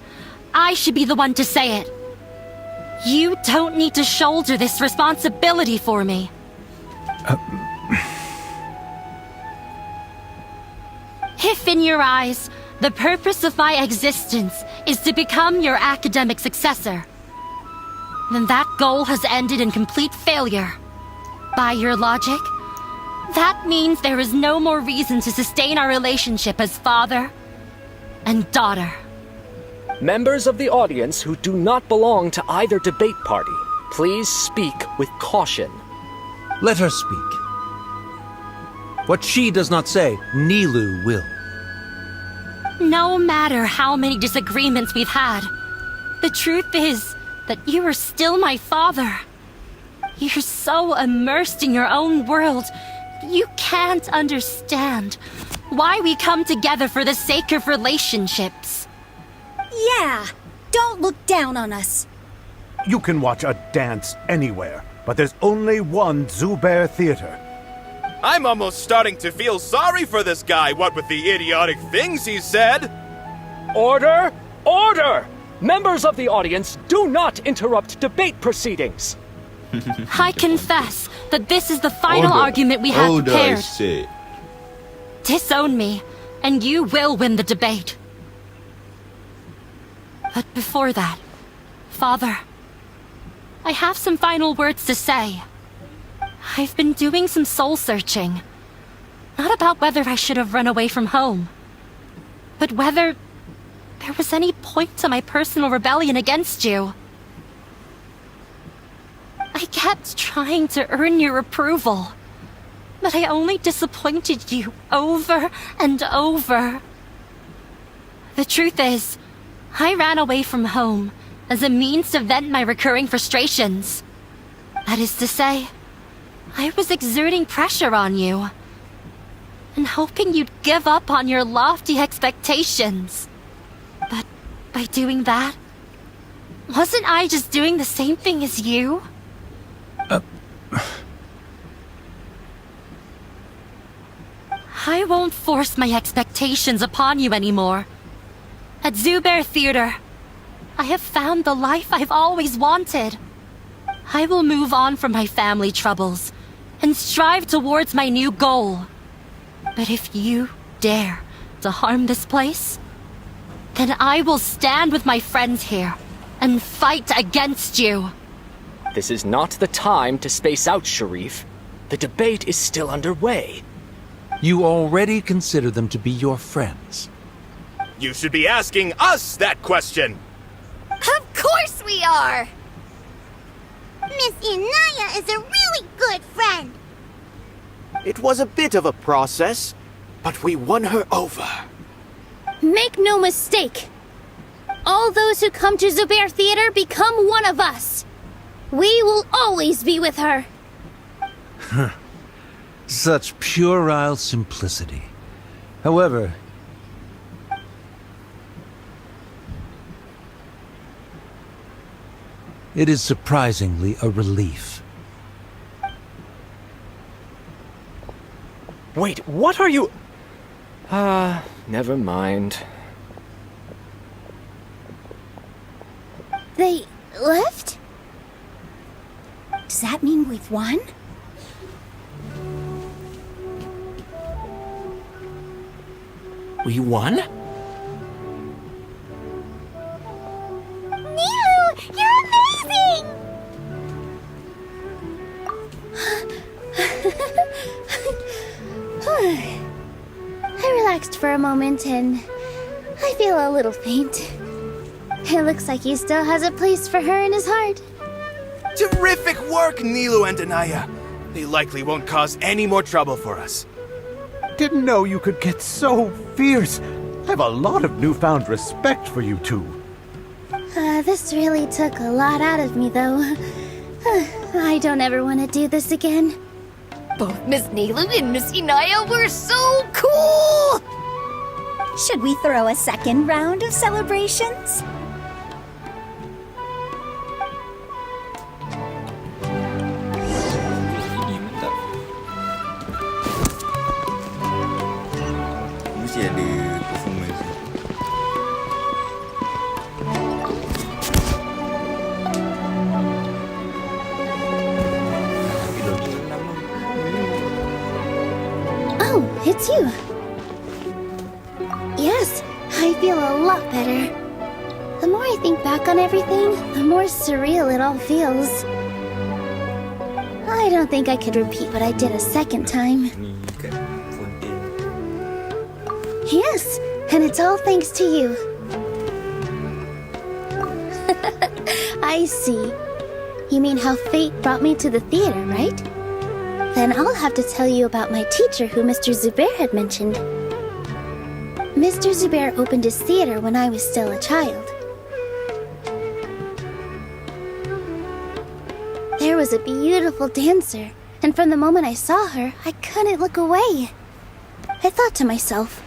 I should be the one to say it. You don't need to shoulder this responsibility for me. If in your eyes, the purpose of my existence is to become your academic successor, then that goal has ended in complete failure. By your logic, that means there is no more reason to sustain our relationship as father and daughter.
Members of the audience who do not belong to either debate party, please speak with caution.
Let her speak. What she does not say, Nilu will.
No matter how many disagreements we've had, the truth is that you are still my father. You're so immersed in your own world, you can't understand why we come together for the sake of relationships.
Yeah, don't look down on us.
You can watch a dance anywhere, but there's only one Zubair Theater.
I'm almost starting to feel sorry for this guy, what with the idiotic things he said.
Order! Order! Members of the audience, do not interrupt debate proceedings.
I confess that this is the final argument we have prepared. Disown me, and you will win the debate. But before that, Father, I have some final words to say. I've been doing some soul-searching. Not about whether I should have run away from home, but whether there was any point to my personal rebellion against you. I kept trying to earn your approval, but I only disappointed you over and over. The truth is, I ran away from home as a means to vent my recurring frustrations. That is to say, I was exerting pressure on you. And hoping you'd give up on your lofty expectations. But by doing that, wasn't I just doing the same thing as you? I won't force my expectations upon you anymore. At Zubair Theater, I have found the life I've always wanted. I will move on from my family troubles and strive towards my new goal. But if you dare to harm this place, then I will stand with my friends here and fight against you.
This is not the time to space out, Sharif. The debate is still underway.
You already consider them to be your friends.
You should be asking us that question!
Of course we are! Miss Inaya is a really good friend.
It was a bit of a process, but we won her over.
Make no mistake. All those who come to Zubair Theater become one of us. We will always be with her.
Such puerile simplicity. However, it is surprisingly a relief.
Wait, what are you... never mind.
They left?
Does that mean we've won?
We won?
Nilu, you're amazing! I relaxed for a moment and I feel a little faint. It looks like he still has a place for her in his heart.
Terrific work, Nilu and Anaya. They likely won't cause any more trouble for us.
Didn't know you could get so fierce. I have a lot of newfound respect for you two.
This really took a lot out of me, though. I don't ever want to do this again.
Both Miss Nilu and Miss Inaya were so cool!
Should we throw a second round of celebrations?
Mesti ada performance.
Oh, it's you. Yes, I feel a lot better. The more I think back on everything, the more surreal it all feels. I don't think I could repeat what I did a second time. Yes, and it's all thanks to you. I see. You mean how fate brought me to the theater, right? Then I'll have to tell you about my teacher who Mr. Zubair had mentioned. Mr. Zubair opened his theater when I was still a child. There was a beautiful dancer, and from the moment I saw her, I couldn't look away. I thought to myself,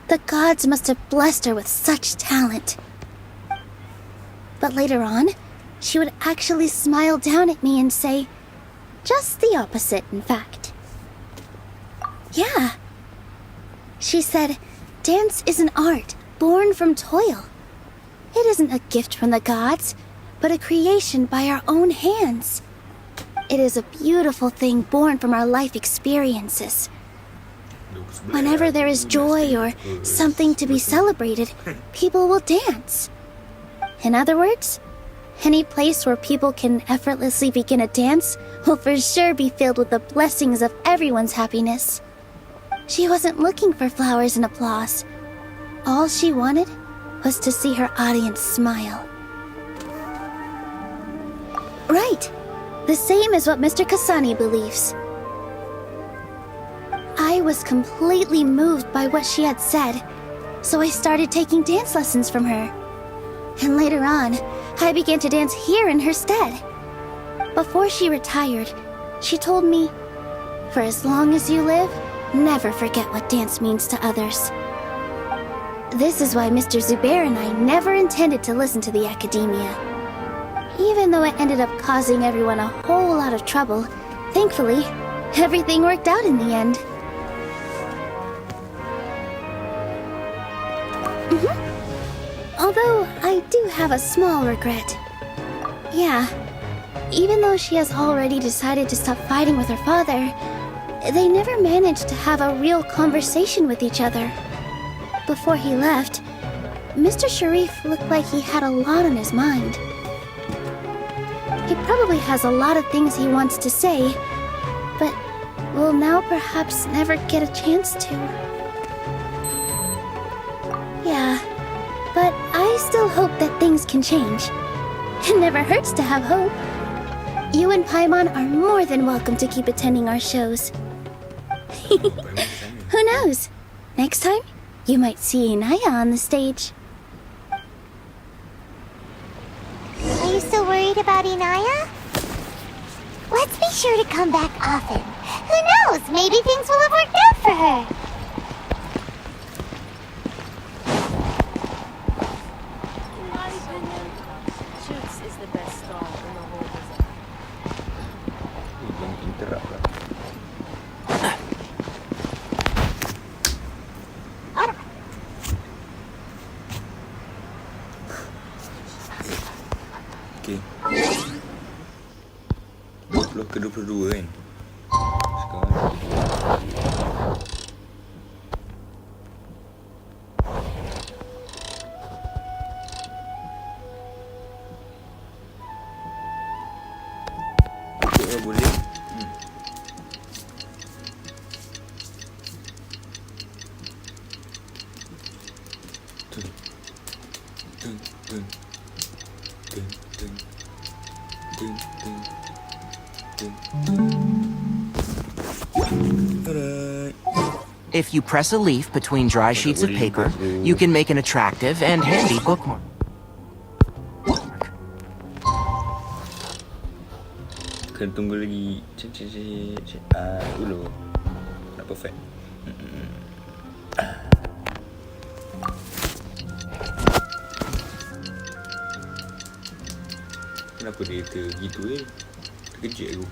the gods must have blessed her with such talent. But later on, she would actually smile down at me and say, just the opposite, in fact. Yeah. She said, dance is an art born from toil. It isn't a gift from the gods, but a creation by our own hands. It is a beautiful thing born from our life experiences. Whenever there is joy or something to be celebrated, people will dance. In other words, any place where people can effortlessly begin a dance will for sure be filled with the blessings of everyone's happiness. She wasn't looking for flowers and applause. All she wanted was to see her audience smile. Right. The same as what Mr. Kasani believes. I was completely moved by what she had said, so I started taking dance lessons from her. And later on, I began to dance here in her stead. Before she retired, She told me, for as long as you live, never forget what dance means to others. This is why Mr. Zubair and I never intended to listen to the academia. Even though it ended up causing everyone a whole lot of trouble, thankfully, everything worked out in the end. Although, I do have a small regret. Yeah, even though she has already decided to stop fighting with her father, they never managed to have a real conversation with each other. Before he left, Mr. Sharif looked like he had a lot on his mind. He probably has a lot of things he wants to say, but will now perhaps never get a chance to. Yeah, but I still hope that things can change. It never hurts to have hope. You and Paimon are more than welcome to keep attending our shows. Who knows? Next time, you might see Inaya on the stage.
Are you still worried about Inaya? Let's be sure to come back often. Who knows? Maybe things will have worked out for her.
In my opinion, Shoots is the best star in the whole design.
Okay. 20 ke 22 kan? Sekarang tutup boleh.
If you press a leaf between dry sheets of paper, you can make an attractive and handy bookmark.
Kena tunggu lagi. Dulu. Nak perfect. Kenapa dia gitu terkejut aku.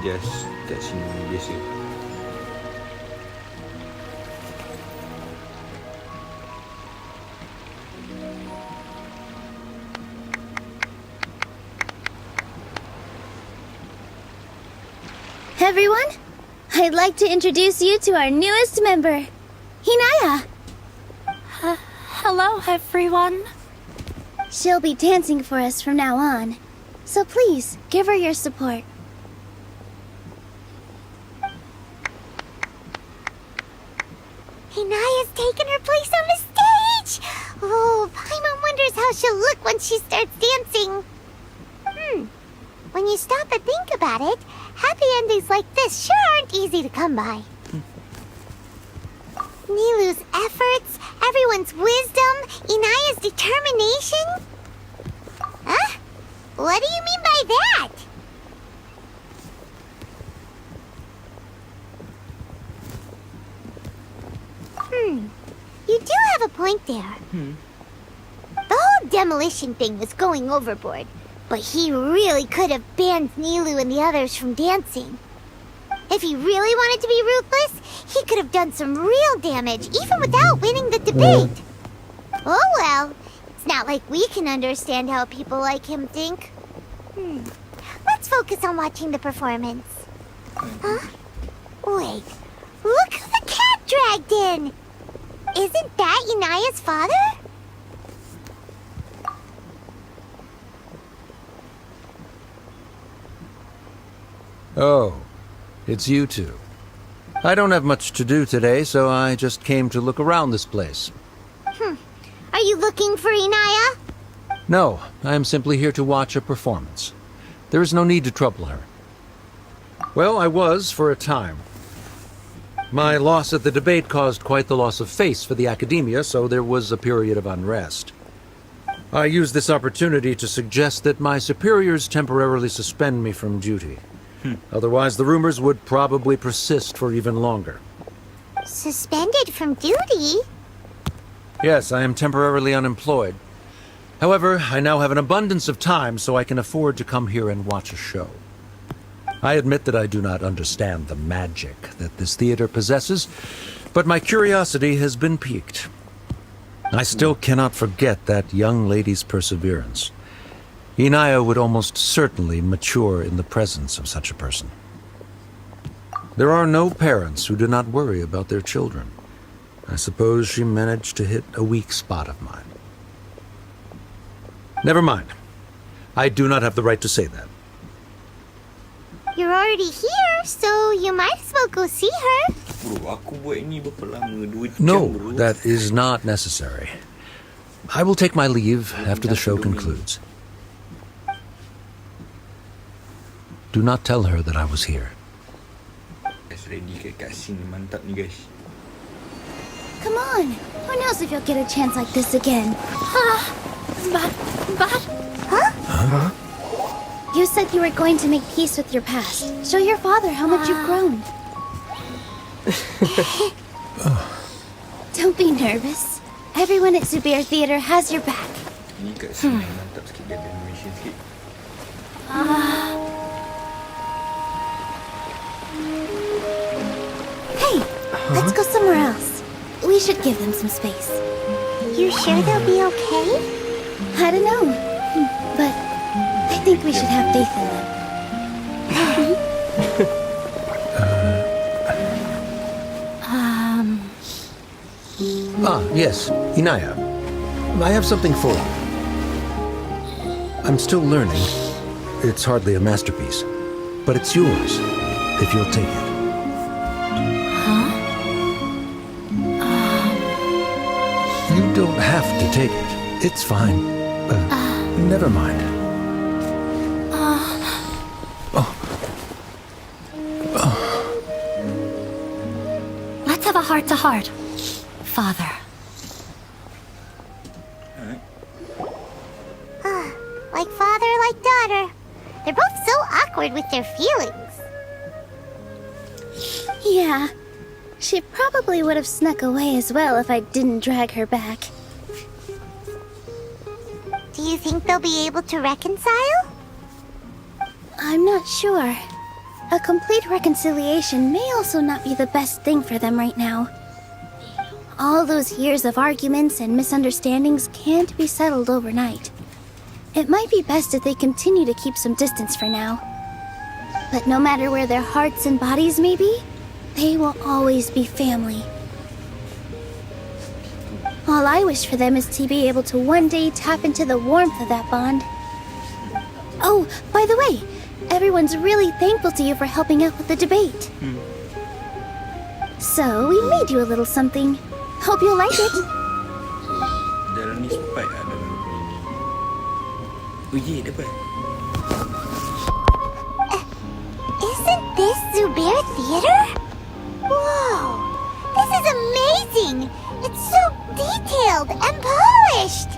Just kat sini biasa.
Everyone, I'd like to introduce you to our newest member, Hinaya.
Hello, everyone.
She'll be dancing for us from now on, so please give her your support.
Inaya's taken her place on the stage! Oh, Paimon wonders how she'll look when she starts dancing. When you stop and think about it, happy endings like this sure aren't easy to come by. Nilou's efforts, everyone's wisdom, Inaya's determination? Huh? What do you mean by that? You do have a point there. The whole demolition thing was going overboard, but he really could have banned Nilou and the others from dancing. If he really wanted to be ruthless, he could have done some real damage, even without winning the debate. Oh well, it's not like we can understand how people like him think. Let's focus on watching the performance. Huh? Wait, look who the cat dragged in! Isn't that Inaya's father?
Oh, it's you two. I don't have much to do today, so I just came to look around this place.
Are you looking for Inaya?
No, I am simply here to watch a performance. There is no need to trouble her. Well, I was for a time. My loss at the debate caused quite the loss of face for the academia, so there was a period of unrest. I used this opportunity to suggest that my superiors temporarily suspend me from duty. Otherwise, the rumors would probably persist for even longer.
Suspended from duty?
Yes, I am temporarily unemployed. However, I now have an abundance of time, so I can afford to come here and watch a show. I admit that I do not understand the magic that this theater possesses, but my curiosity has been piqued. I still cannot forget that young lady's perseverance. Inaya would almost certainly mature in the presence of such a person. There are no parents who do not worry about their children. I suppose she managed to hit a weak spot of mine. Never mind. I do not have the right to say that.
You're already here, so you might as well go see her.
Bro, aku buat ini berapa lama? 2 jam,
No,
bro.
that is not necessary. I will take my leave after the show concludes. Do not tell her that I was here.
Guys, ready ke kat sini, mantap ni guys.
Come on. Who knows if you'll get a chance like this again?
But...
Huh? You said you were going to make peace with your past. Show your father how much you've grown. Don't be nervous. Everyone at Zubair Theater has your back.
Ni kat sini mantap sikit dia animation sikit.
Hey, let's go somewhere else. We should give them some space.
You sure they'll be okay?
I don't know, but I think we should have faith in them.
Yes, Inaya. I have something for you. I'm still learning. It's hardly a masterpiece, but it's yours, if you'll take it. You don't have to take it. It's fine. Never mind.
Let's have a heart-to-heart. Father.
Like father, like daughter. They're both so awkward with their feelings.
Yeah, she probably would have snuck away as well if I didn't drag her back.
Do you think they'll be able to reconcile?
I'm not sure. A complete reconciliation may also not be the best thing for them right now. All those years of arguments and misunderstandings can't be settled overnight. It might be best if they continue to keep some distance for now. But no matter where their hearts and bodies may be, they will always be family. All I wish for them is to be able to one day tap into the warmth of that bond. Oh, by the way, everyone's really thankful to you for helping out with the debate. So, we made you a little something. Hope you'll like it.
Dalam ni sempat lah dalam ni. Oh ye, dapat.
Isn't this Zubair Theater? Whoa! This is amazing! It's so detailed and polished!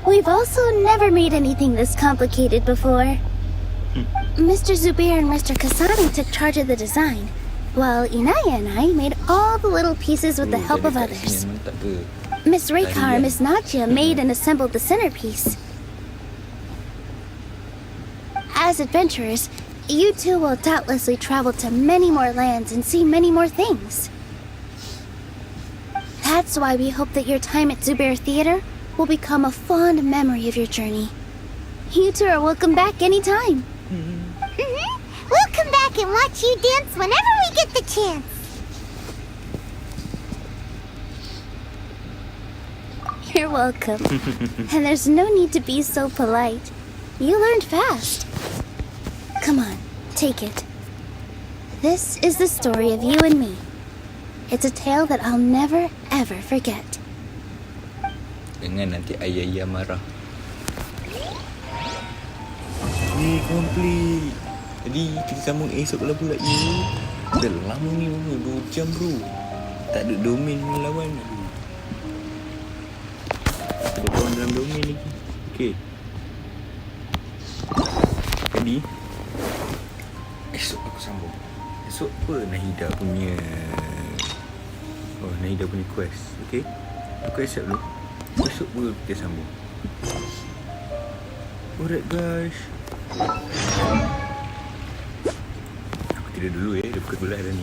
We've also never made anything this complicated before. Mr. Zubair and Mr. Kasani took charge of the design, while Inaya and I made all the little pieces with the help of others. Miss Rekha and Miss Nadia made and assembled the centerpiece. As adventurers, you two will doubtlessly travel to many more lands and see many more things. That's why we hope that your time at Zubair Theater will become a fond memory of your journey. You two are welcome back anytime.
We'll come back and watch you dance whenever we get the chance.
You're welcome. And there's no need to be so polite. You learned fast. Come on, take it. This is the story of you and me. It's a tale that I'll never, ever forget.
Jangan nanti ayah marah. Complete. Jadi kita sambung esok pula ya. Dah lama ni bro, 2 jam bro. Tak ada domain melawan. Berkawan dalam domain lagi. Okay. Jadi esok aku sambung. Esok apa Nahida punya Nahida punya quest. Okay. Aku accept dulu. Esok pun kita sambung. Alright guys. Aku tidur dulu ya. Dah pukul 12 dah ni.